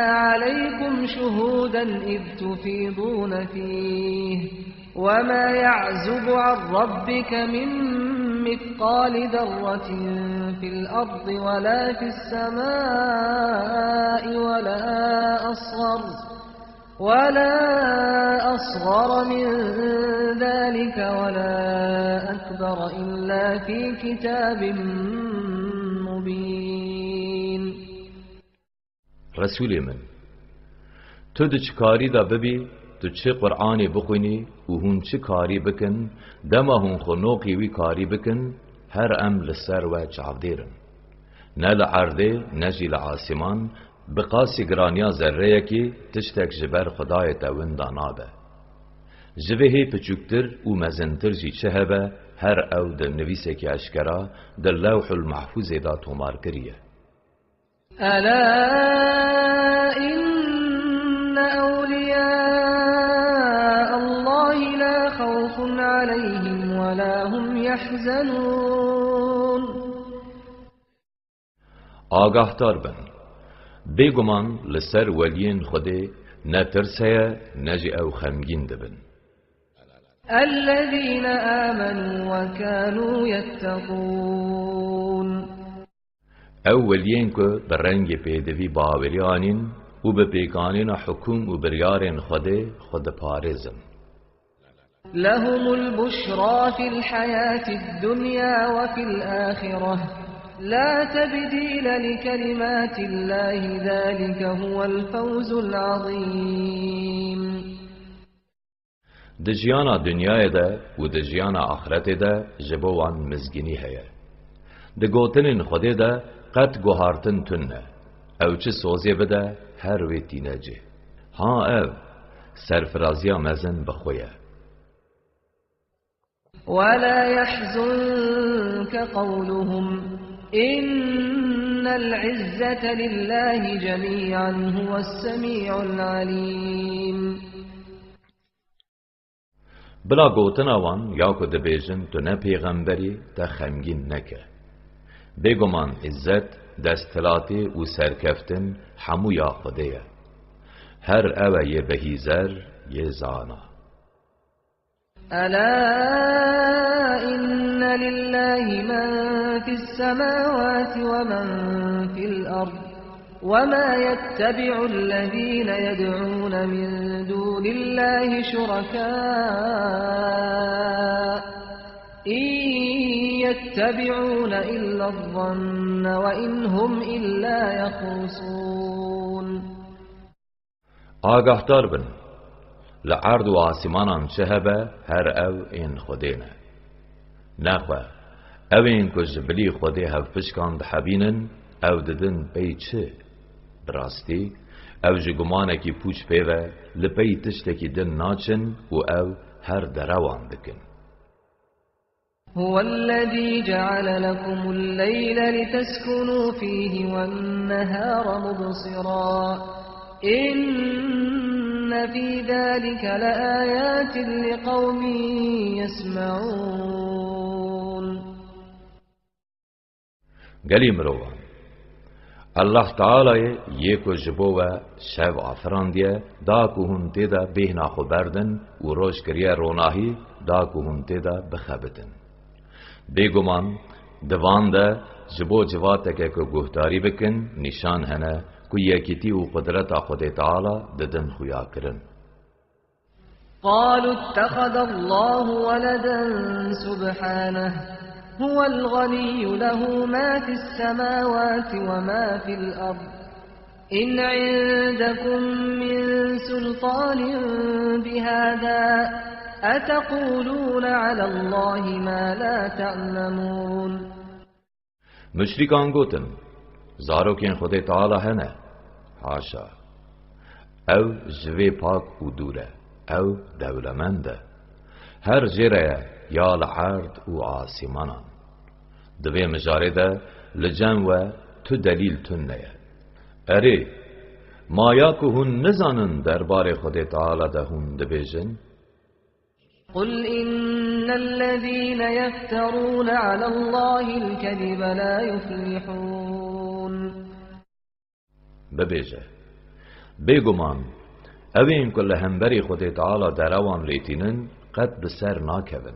عليكم شهودا إذ تفيضون فيه وما يعزب عن ربك من مثقال ذرة في الأرض ولا في السماء ولا أصغر من ذلك ولا أكبر إلا في كتاب مبين. رسول من تو ده چکاری دا ببی تو چه قرآنی بخونی و هون چه کاری بکن دما هون خنوقی وی کاری بکن هر ام لسر و چعودیرن نه لعرده نجی لعاسمان بقاسی گرانیا ذره یکی تشتک جبر خدای تاون دانابه جوهی پچوکتر و مزنتر جی چه هبه هر او ده نویسه که اشکرا ده لوح المحفوظ دا تومار کریه. ألا إن أولياء الله لا خوف عليهم ولا هم يحزنون. آگاهدار بن بگمان لسر ولین خوده نه ترسه نجی او خمگین دبن. الذين آمنوا وكانوا يتقون. اولین که برنگ پیدوی باوریانین و به پیکانین حکم و بریارین خود پارزن. لهم البشرى في الحياة الدنيا وفي الآخرة لا تبديل لكلمات الله ذلك هو الفوز العظيم. دجیانا دنیای ده و دجیانا آخرت ده جبوان مزگینی هیا. دگوتنین خوده ده قد گوهارتن تنه او چه سوزی بده هر ویتی نجه ها او سرفرازیا مزن بخویه. ولا يحزنك قولهم إن العزة لله جميعا هو السميع العليم. بلا گوتنا وان یا که دبیجن تو نه پیغمبری تا خمگین نکه. بگمان عزت دستلاتی و سرکفتن همو یا خوده هر اوه یه بهیزر یه زانا. ألا إن لله من في السماوات ومن في الأرض وما يتبع الذين يدعون من دون الله شركاء إن يتبعون إلا الظن وإن هم إلا يخرصون. آگاهدار بن لعرض و آسمانان چهبه هر او این خودینه نخواه او این که جبلی خوده هف پشکان حبینن او ددن پی چه براستی او جگمانه کی پوچ پیوه لپی تشتکی دن ناچن و او هر دروان دکن. هو الذي جعل لكم الليل لتسكنوا فيه والنهار مبصرا إن في ذلك لآيات لقوم يسمعون. گلی مروان الله تعالی یکو جبوه شب آفراندیه دا که هون تیدا بهنا خبردن و روش کریه روناهی دا که هون تیدا بخبتن. بگمان دوان ده جبو جواته که گوهداری بکن نشان هنه که یکیتی و قدرت خود تعالی ددن خویا کرن. قالوا اتخذ الله ولدا سبحانه هو الغني له ما في السماوات وما في الأرض إن عندكم من سلطان بهذا أتقولون على الله ما لا تعلمون. مشرکان گوتن زاروکین خود تعالی هنه حاشا او جوی پاک و دوره او دولمنده هر جره یا لعرض و آسمانان دوی مجارده لجن و تو دلیل تنه اره مایا که هون نزانن دربار خود تعالی ده هون دبیجن. قل إن الذين يفترون على الله الكذب لا يفلحون. ببیجه بگمان اوین کل همبری خود تعالی دروان ریتینن قد بسر ناکون.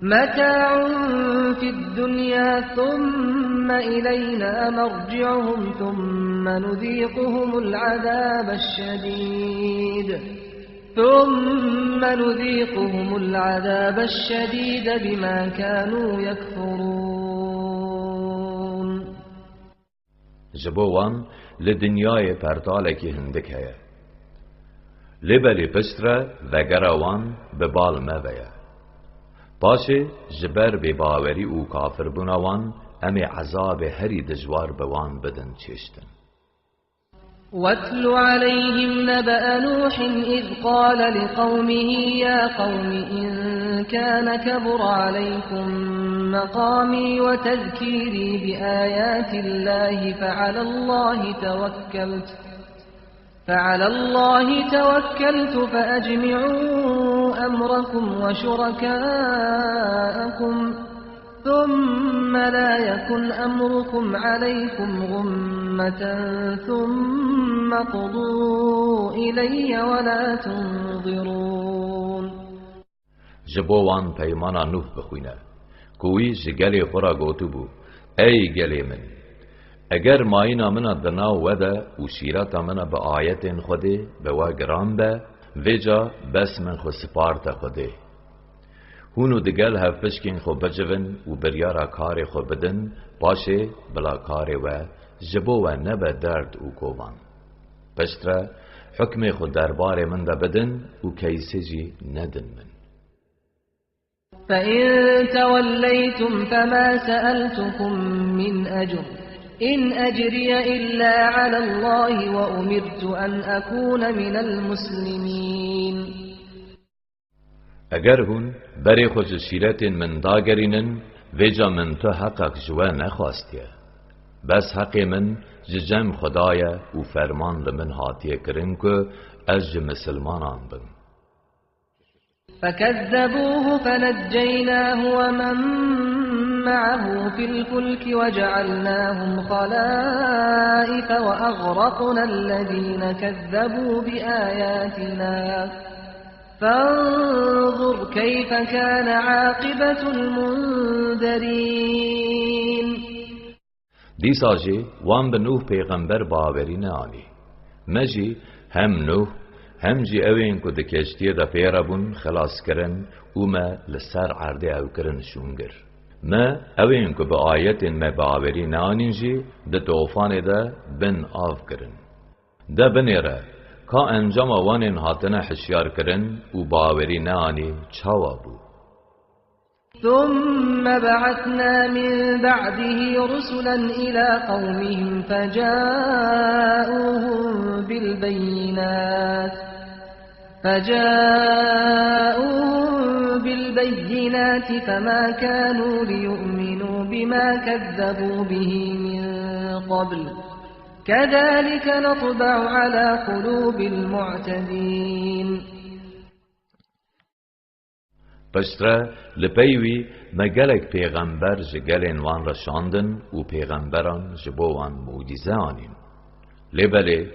متاع في الدنيا ثم إلينا مرجعهم ثم نذيقهم العذاب الشديد بما كانوا يكفرون. جبوان لدنیای پرتالکی هندک هیا لبلی پشتره و گروان ببال مویه باشه جبر بباوری و کافر بنوان امی عذاب هری دجوار بوان بدن چشتن. واتل عليهم نبأ نوح إذ قال لقومه يا قوم إن كان كبر عليكم مقامي وتذكيري بآيات الله فعلى الله توكلت فأجمعوا أمركم وشركاءكم ثم لا يكن أمركم عليكم غمة ثم قضوا إلي ولا تنظرون. جبوان پیمانا نوح بخوینه کوی جگلی خورا گوتو بو ای گلی من اگر ماینا منا دناو وده و شیرتا منا با آیت خوده به واگران به ویجا بس من خو سپارتا خوده هونو دگل هف پشکین خو بجون و بریارا کار خو بدن باشه بلا کار و جبو و نبه درد و کوبان پشتره حکم خو دربار من ده بدن و کیسجی ندن من فإن توليتم فما سألتكم من أجر إن أجري إلا على الله وأمرت أن أكون من المسلمين اگر هون بری خوش شیرت من داگرینن ویجا من تو حقق جوا نخواستیه بس حق من ججم خدایه و فرمان لمن هاتیه کرن که از مسلمانان بن فكذبوه فنجيناه ومن معه في الفلك وجعلناهم خلائف وأغرقنا الذين كذبوا بآياتنا فانظر كيف كان عاقبة المنذرين دیسا جی وان به نوح پیغمبر باوری نانی مجی هم نوح هم جی اوین که ده کشتیه ده پیره بون خلاص کرن او ما لسر عرده او کرن شونگر ما اوین که به آیت ما باوری نانین جی ده توفان ده بن آف کرن ده بنیره که انجام وانین هاتنه حشیار کرن و باوری نانی چاوا بو ثم بعثنا من بعده رسلا إلى قومهم فجاءوهم بالبينات فما كانوا ليؤمنوا بما كذبوا به من قبل كذلك نطبع على قلوب المعتدين پشتره لپیوی مگلک پیغمبر جگلین وان را شاندن و پیغمبران جبوان معجزه آنین لبله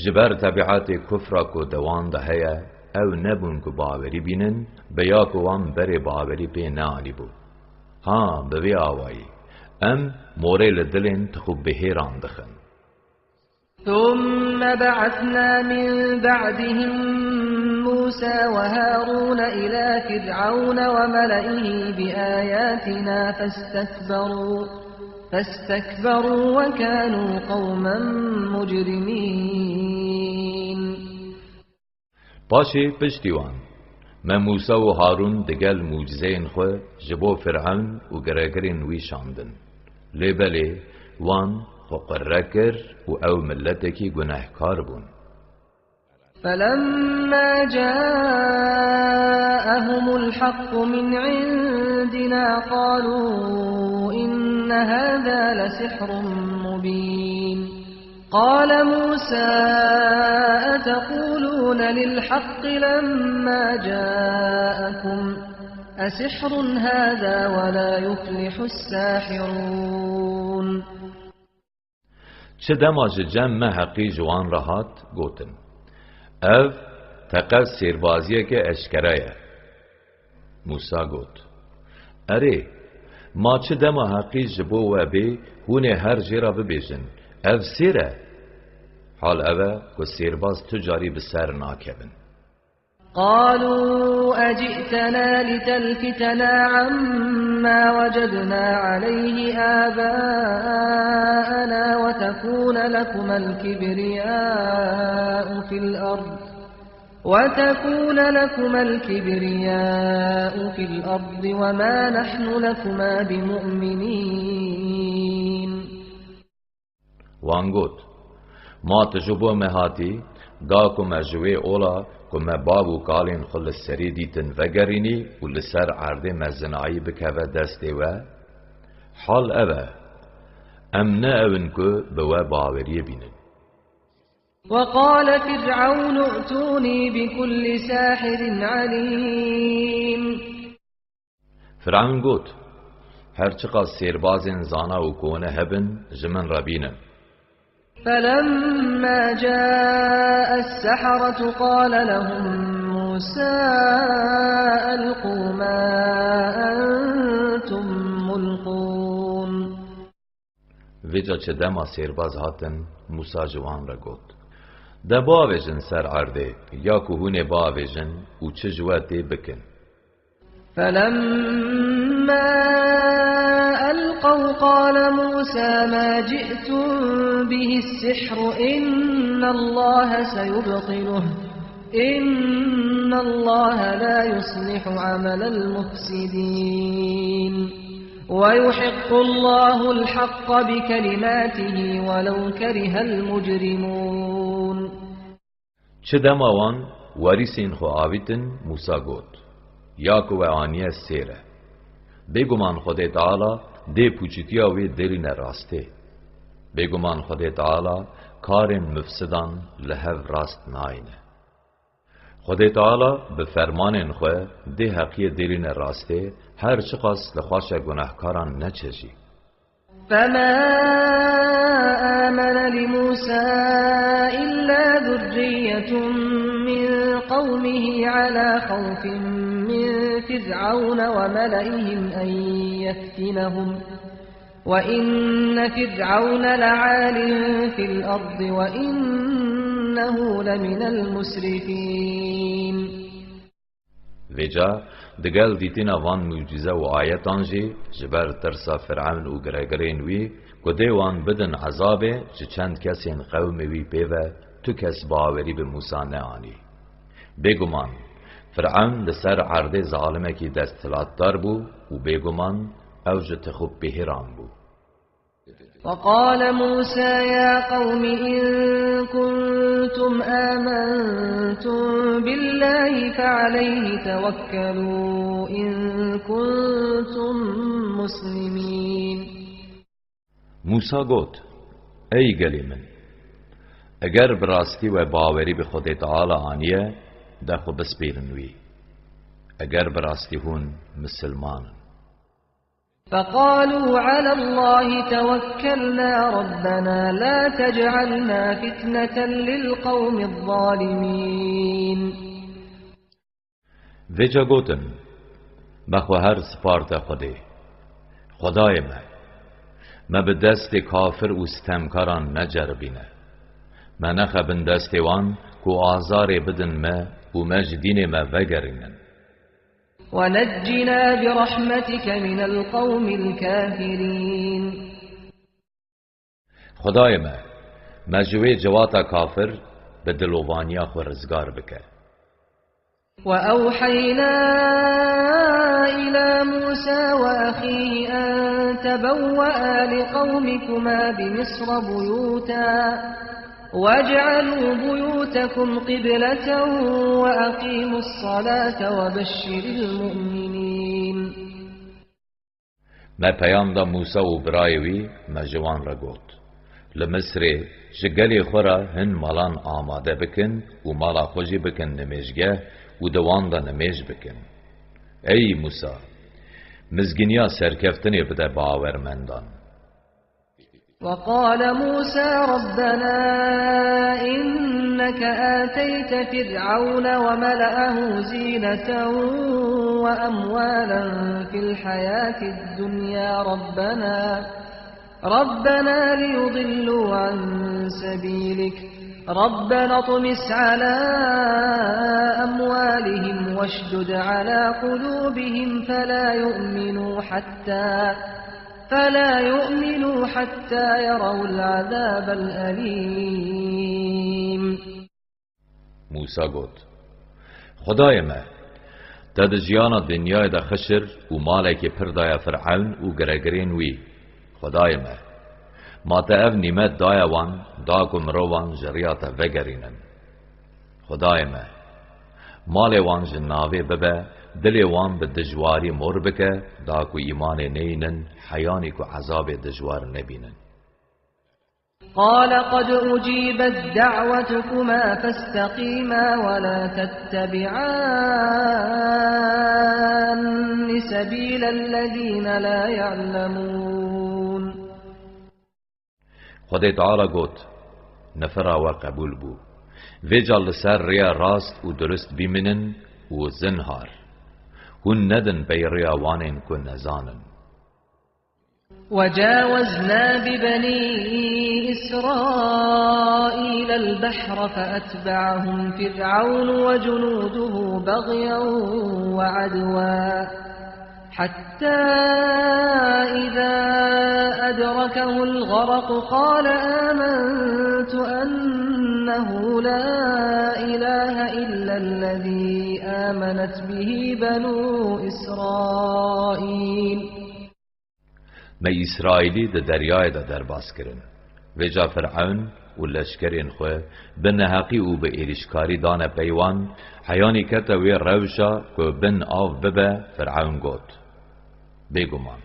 جبر طبیعت کفر کو دوان ده هیا او نبون کو باوری بینن بیا کو وان بر باوری پی نانی بو ها بوی آوایی ام موری لدلین تخوب بهیران دخن ثم بعثنا من بعدهم موسى وهارون إلى فرعون وملئه بآياتنا فاستكبروا وكانوا قوما مجرمين پاشی پشتیوان ما موسى و هارون دگل موجزین خو جبو فرعون و گرگرین وی شاندن لیبلی وان خو قرکر و او ملتکی گناهکار بون فلما جاءهم الحق من عندنا قالوا إن هذا لسحر مبين قال موسى أتقولون للحق لما جاءكم أسحر هذا ولا يفلح الساحرون چه دماج جمع حقی جوان راحت گوتن او تقص سیربازیه که اشکرایه موسا گوت اره ما چه دما حقی جبو و بی هونه هر جیرا ببیجن او سیره حال اوه که سیرباز تجاری بسر ناکبن قالوا أجئتنا لتلفتنا عما وجدنا عليه آباءنا وتكون لكما الكبرياء في الأرض وما نحن لكما بمؤمنين وانگوت ما تجربه مهاتی دا کم جوی اولا کم بابو کالین خل سری دیتن وگرینی و لسر عرده مزنعی بکوه دسته و حال اوه ام نه اون که بوا باوریه بینن وقال فرعون ائتوني بكل ساحر عليم فرعون گوت هرچقا سیربازن زانا و کونه هبن جمن ربینن فلما جاء السحرة قال لهم موسى ألقوا ما أنتم ملقون ویجا چه دما سیرباز هاتن موسا جوان را گوت ده باویجن سر عرده یا که هونه باویجن و چه جواتی بکن. فلما ألقوا قال موسى ما جئتم به السحر إن الله سيبطله إن الله لا يصلح عمل المفسدين ويحق الله الحق بكلماته ولو كره المجرمون. چه دماوان وریسین خو آویتن موسا گوت یاکو و آنیه سیره بگمان خود تعالی ده پوچتیا وی دلین راسته بگمان خود تعالی کارن مفسدان لحو راست ناینه خود تعالی به فرمان خو ده حقی دلین راسته هر چقاس لخواش گناهکاران نچجی. فما آمن لموسى إلا ذرية من قومه على خوف من فرعون وملئهم أن يفتنهم وإن فرعون لعال في الأرض وإنه لمن المسرفين. ویجا دگل دیتینا وان معجزه و آیتان جی جبر ترسا فرعون و گرگرین وی کده وان بدن عذابه جه چند کسین قوم وی پیوه تو کس باوری به موسا نهانی. بگمان فرعون ده سر عرده ظالمه کی دستلات دار بو و بگمان اوج تخوب بهران بو. وقال موسى يا قوم إن كنتم آمنتم بالله فعليه توكلوا إن كنتم مسلمين. موسا گوت ای گلی من اگر براستی و باوری به خود تعالی آنیه ده خو بسپیرنوی اگر براستی هون مسلمان. فقالوا على الله توكلنا ربنا لا تجعلنا فتنة للقوم الظالمين. ویجا گوتن مخو هر سپارت خوده خدای ما به دست کافر و ستمکاران نجربینه ما نخبن دست وان کو آزار بدن ما و مجدین ما وگرینن. ونجنا برحمتك من القوم الكافرين. خدای ما جوی جواتا کافر به دلوانیا خو رزگار بکه. وأوحينا إلى موسى وأخيه أن تبوأ لقومكما بمصر بيوتا واجعلوا بيوتكم قبلة وأقيموا الصلاة وبشر المؤمنين. ما پیام دا موسی و برایوی ما جوان را گوت لمصر جگلی خورا هن مالان آماده بکن و مالا خوشی بکن نمیشگه و دوان دا نمیش بکن. ای موسی مزگینیا سرکفتنی بده باورمندان. وقال موسى ربنا إنك آتيت فرعون وملأه زينة وأموالا في الحياة الدنيا ربنا ليضلوا عن سبيلك ربنا اطمس على أموالهم واشدد على قلوبهم فلا يؤمنوا حتى يروا العذاب الأليم. موسى گوت خدای ما تد جیانا دنیای دا خشر و مالک پردای فرعون و گرگرین وی خدای ما تا اف نیمت دای وان دا کمرو وان جریات وگرینن. خدای مال وان جناوی ببه دل وان به دجواری مر بکه دا کو ایمان نینن حیانی کو عذاب دجوار نبینن. قال قد أجيبت دعوتكما فاستقيما ولا تتبعان سبيل الذين لا يعلمون. خدای تعالی گوت نفرا و قبول بو ویجال سر ریا راست و درست بیمنن و زنهار هون ندن بی ریا وانین کن نزانن. وجاوزنا ببني إسرائيل البحر فأتبعهم فرعون وجنوده بغيا وعدوا حتى إذا أدركه الغرق قال آمنت أنه لا إله إلا الذي آمنت به بنو إسرائيل. ما إسرائيلي ده دریای ده درباز کرن و جا فرعون و لشکرین خو بن حقی و به ایریشکاری دانه پیوان حیانی کتوی روشا که بن آف ببه فرعون گوت بگمان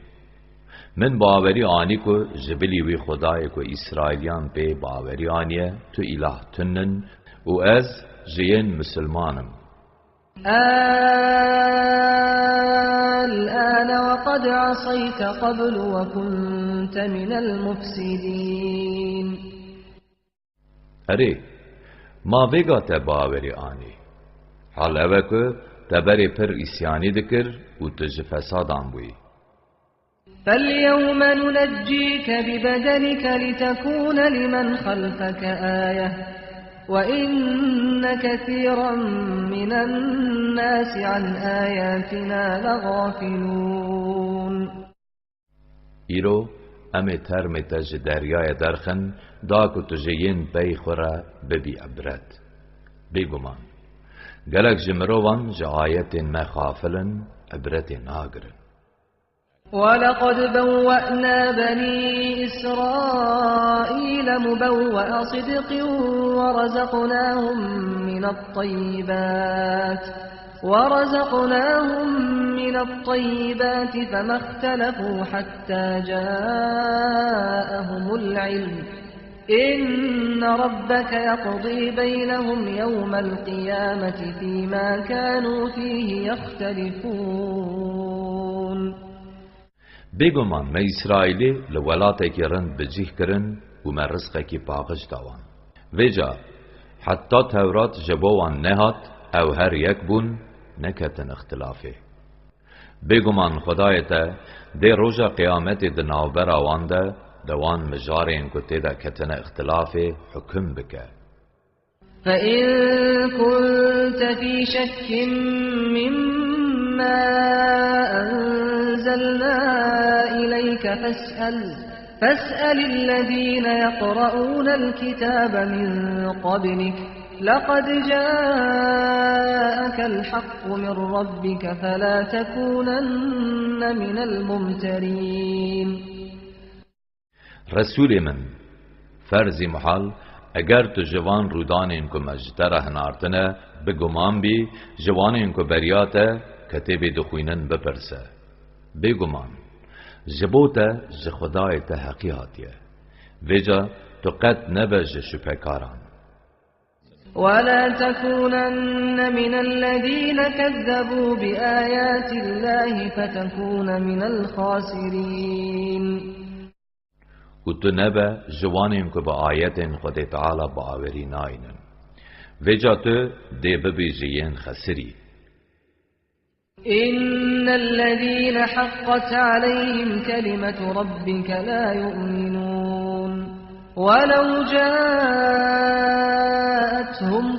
من باوری آنی که جبلی وی خدای که اسرائیلیان به باوری آنیه تو اله تنن و از جین مسلمانم. الآن وقد عصيت قبل وكنت من المفسدين. اره ما ویگا تباوری آنی حال اوه که تبری پر اسیانی دکر و تج فسادان بوی. فاليوم ننجيك ببدنك لتكون لمن خلفك آية وإن كثيرا من الناس عن آياتنا لغافلون. ایرو امی ترمی تج دریای درخن دا که تجین بی خوره ببی عبرت بگمان گلک جمروان جا آیت مخافلن عبرت ناگرن. ولقد بوأنا بني إسرائيل مبوأ صدق ورزقناهم من الطيبات فما اختلفوا حتى جاءهم العلم إن ربك يقضي بينهم يوم القيامة فيما كانوا فيه يختلفون. بگمان ما اسرائیلی لولاته کی رند بجیح کرن و ما رزقه کی پاقش داوان ویجا حتی تورات جبوان نهات او هر یک بون نکتن اختلافه. بگمان خدایتا ده روژا قیامت ده نوبر آوان ده دوان مجارین کتی ده کتن اختلافه حکم بکه. فإن كنت في شك مما أنزلنا إليك فاسأل الذين يقرؤون الكتاب من قبلك لقد جاءك الحق من ربك فلا تكونن من الممترين. رسول من فرضی محال اگر تو جوان رودانین کو مجتره هنارتنه بگمان بی جوانین کو بریاته کتب دخوینن بپرسه بگمان جبوته ج خدای ته حقیقاتیه ویجا تو قد نبج شپکاران. ولا تكونن من الذين كذبوا بآيات الله فتكون من الخاسرين. و تو نبه جوانیم که با آیت خود تعالی باوری ناینن ویجا تو دی ببی جین خسری. إن الذين حقت عليهم كلمة ربك لا يؤمنون ولو جاءتهم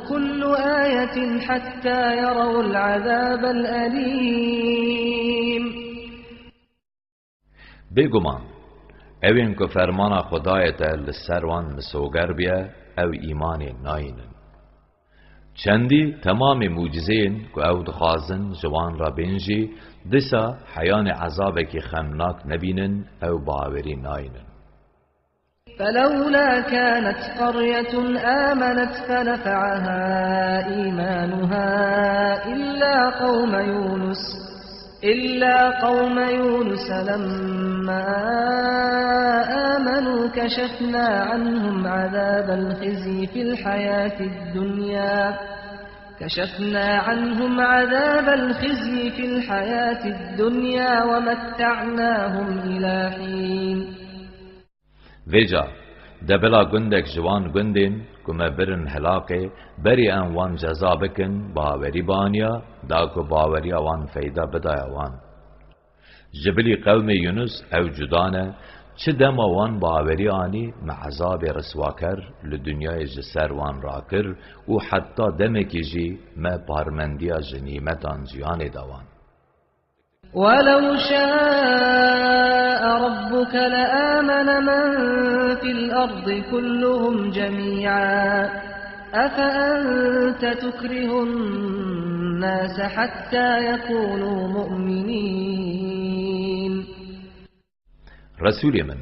كل آية حتى يروا العذاب الأليم. بگمان اوین که فرمان خدایت لسروان مسوگر بیا او ایمان ناینن چندی تمام موجزین که او دخوازن جوان را بینجی دسا حیان عذاب که خمناک نبینن او باوری ناینن. فلولا كانت قرية آمنت فنفعها إيمانها إلا قوم يونس لما آمنوا كشفنا عنهم عذاب الخزي في الحياة الدنيا ومتعناهم إلى حين. ویجا دبلا گندک جوان گندین کما برن هلاکه بری وان جزا بکن باوری بانیا دا کو باوری وان فیدا بدای وان جبلی قوم یونس او جدانه چه دم وان باوری آنی مع عذاب رسواکر لدنیای جسر وان راکر و حتی دمکی جی ما پارمندیا جنیمتان جیان دوان. ولو شاء ربك لآمن من في الأرض كلهم جميعا أفأنت تكره الناس حتى يكونوا مؤمنين. رسول من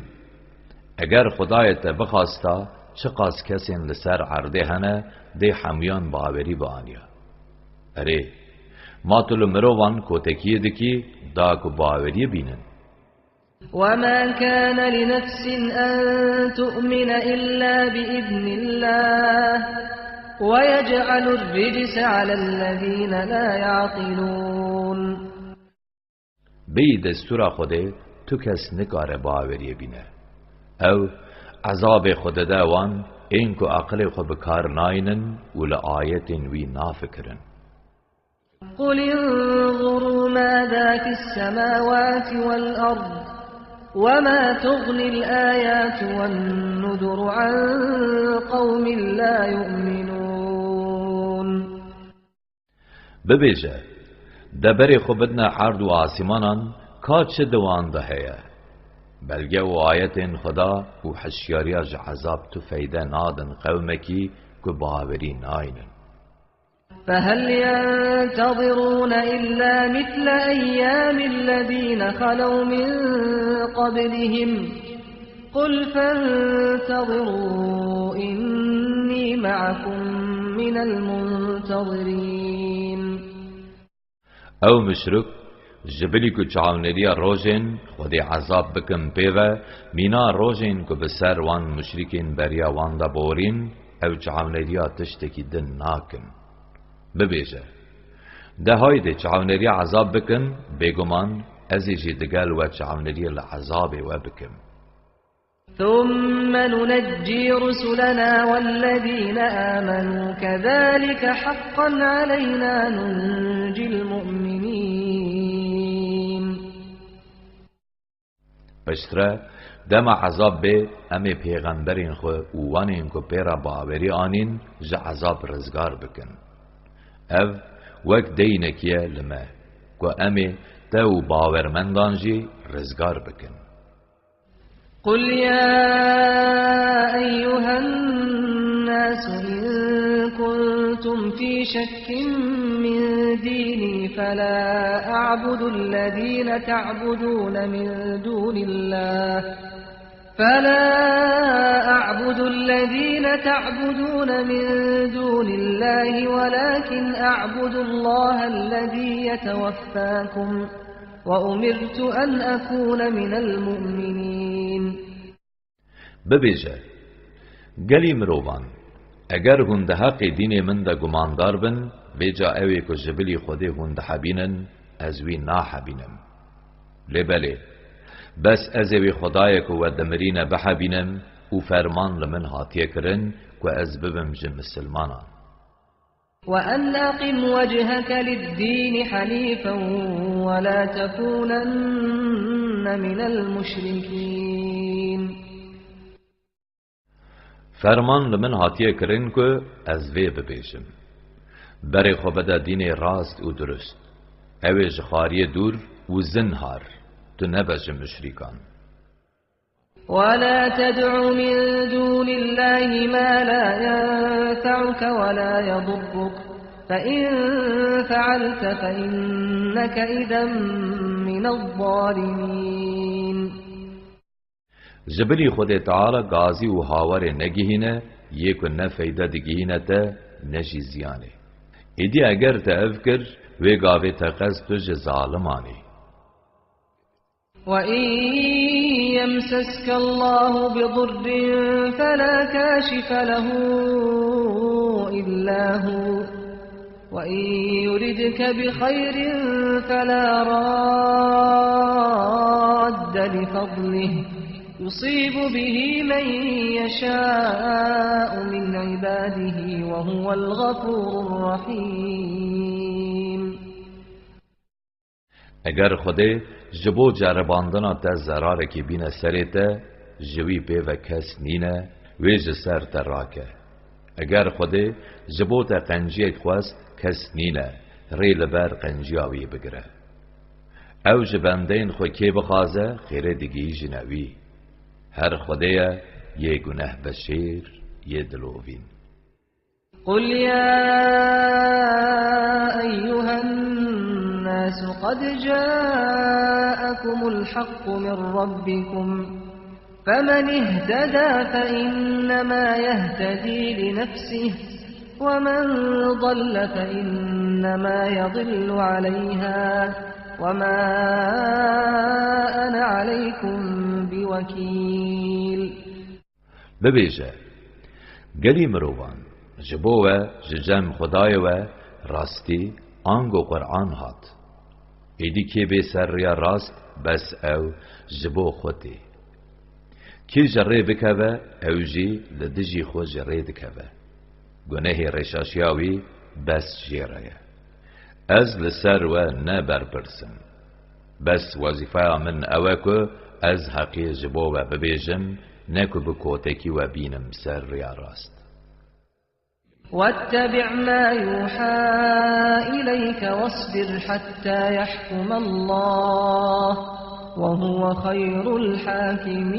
اگر خدایت بخواستا چقاس کسین لسر عرده هنه ده حمیان باوری بانیا. اره ما تلو مروان کوتکیه دکی دا کو باوری بینن. وما كان لنفس أن تؤمن إلا بإذن الله ويجعل الرجس على الذين لا يعقلون. بی دستور خوده تو کس نکار باوری بینه او عذاب خود دوان این کو عقل خو بکار ناینن ولا آیت وی نافکرن. قل انظروا ماذا في السماوات والأرض وما تغني الآيات والنذر عن قوم لا يؤمنون. ببیجه دبر خو بدنا عرض و آسمانان کاچ دوان ده هیا بلگه و آیت خدا و حشیاریاج عذاب تو فیده نادن قومکی که باوری ناینن. فهل ينتظرون إلا مثل أيام الذين خلوا من قبلهم قل فانتظروا إني معكم من المنتظرين. او مشرک جبلی کو چاونریا روزن خودی عذاب بکم پیوه مینا روزن کو بسر وان مشرکین بریا وان دا بورین او چاونریا تشتکی دن ناکن. ببیجه ده هایده چاونریا عذاب بکن بگمان ازیجی دگل و چاونریا لعذاب و بکم. ثم ننجي رسلنا والذين آمنوا كذلك حقا علينا ننجي المؤمنين. پشتره دم عذاب به امی پیغمبرین خو اوانین کو پیرا باوری آنین جا عذاب رزگار بکن. او وک دینکیه لما کو امی تو باورمندان جی رزگار بکن. قل يا أيها الناس إن كنتم في شك من ديني فلا أعبد الذين تعبدون من دون الله ولكن أعبد الله الذي يتوفاكم وأمرت أن أكون من المؤمنين. ببیجه گلی مروان اگر هنده حق دین من دا گماندار بن بیجا اوی که جبلی خوده هنده حبینن از وی نا حبینم. لبله بس از اوی خدای که و دمرین بحبینم و فرمان لمن هاتیه کرن که از ببم جم مسلمانان. وأن أقم وجهك للدين حنيفا ولا تكونن من المشركين. فرمان لمن هاتیه کرن که از وی ببیشم بری خوبده دین راست و درست اوی جخاری دور و زنهار تو نبش مشرکان. ولا تدع من دون الله ما لا ينفعك ولا يضرك فإن فعلت فإنك إذا من الظالمين. جبلی خود تعالی غازی و هاور نگهینه یک نه فایده دگهینه تا نشی زیانه. ایدی اگر تا افکر و گاوه تقصد تج ظالمانی. وَإِن يَمْسَسْكَ اللَّهُ بِضُرٍّ فَلَا كَاشِفَ لَهُ إِلَّا هُوَ وَإِن يُرِدْكَ بِخَيْرٍ فَلَا رَادَّ لِفَضْلِهِ يُصِيبُ بِهِ مَن يَشَاءُ مِنْ عِبَادِهِ وَهُوَ الْغَفُورُ الرَّحِيمُ. اگر خودی جبو جرباندنا تا زراره کی بین سریته جوی پی و کس نینه ویج سر تراکه اگر خودی جبو تا قنجی خواست کس نینه ری لبر قنجیاوی بگره او جبندین خو کی بخوازه خیره دیگی جنوی هر خودیه یه گناه بشیر یه دلووین قل يا أيها الناس قد جاءكم الحق من ربكم فمن اهتدى فإنما يهتدي لنفسه ومن ضل فإنما يضل عليها وما أنا عليكم بوكيل ببیجه گلی مروان جبوه ججم خدای و راستی آنگو قرآن هات ایدی که بی سر ریا راست بس او جبو خودی کی جره بکوه او جی لدجی خود جره دکوه گناه ریشاشیاوی بس جیره از لسر و نبر برسم بس وظیفه من اوه که از حقی جبو و ببیجم نکو بکوتکی و بینم سر ریا راست واتبع ما يوحى إليك واصبر حتى يحكم الله وهو خير الحاكمين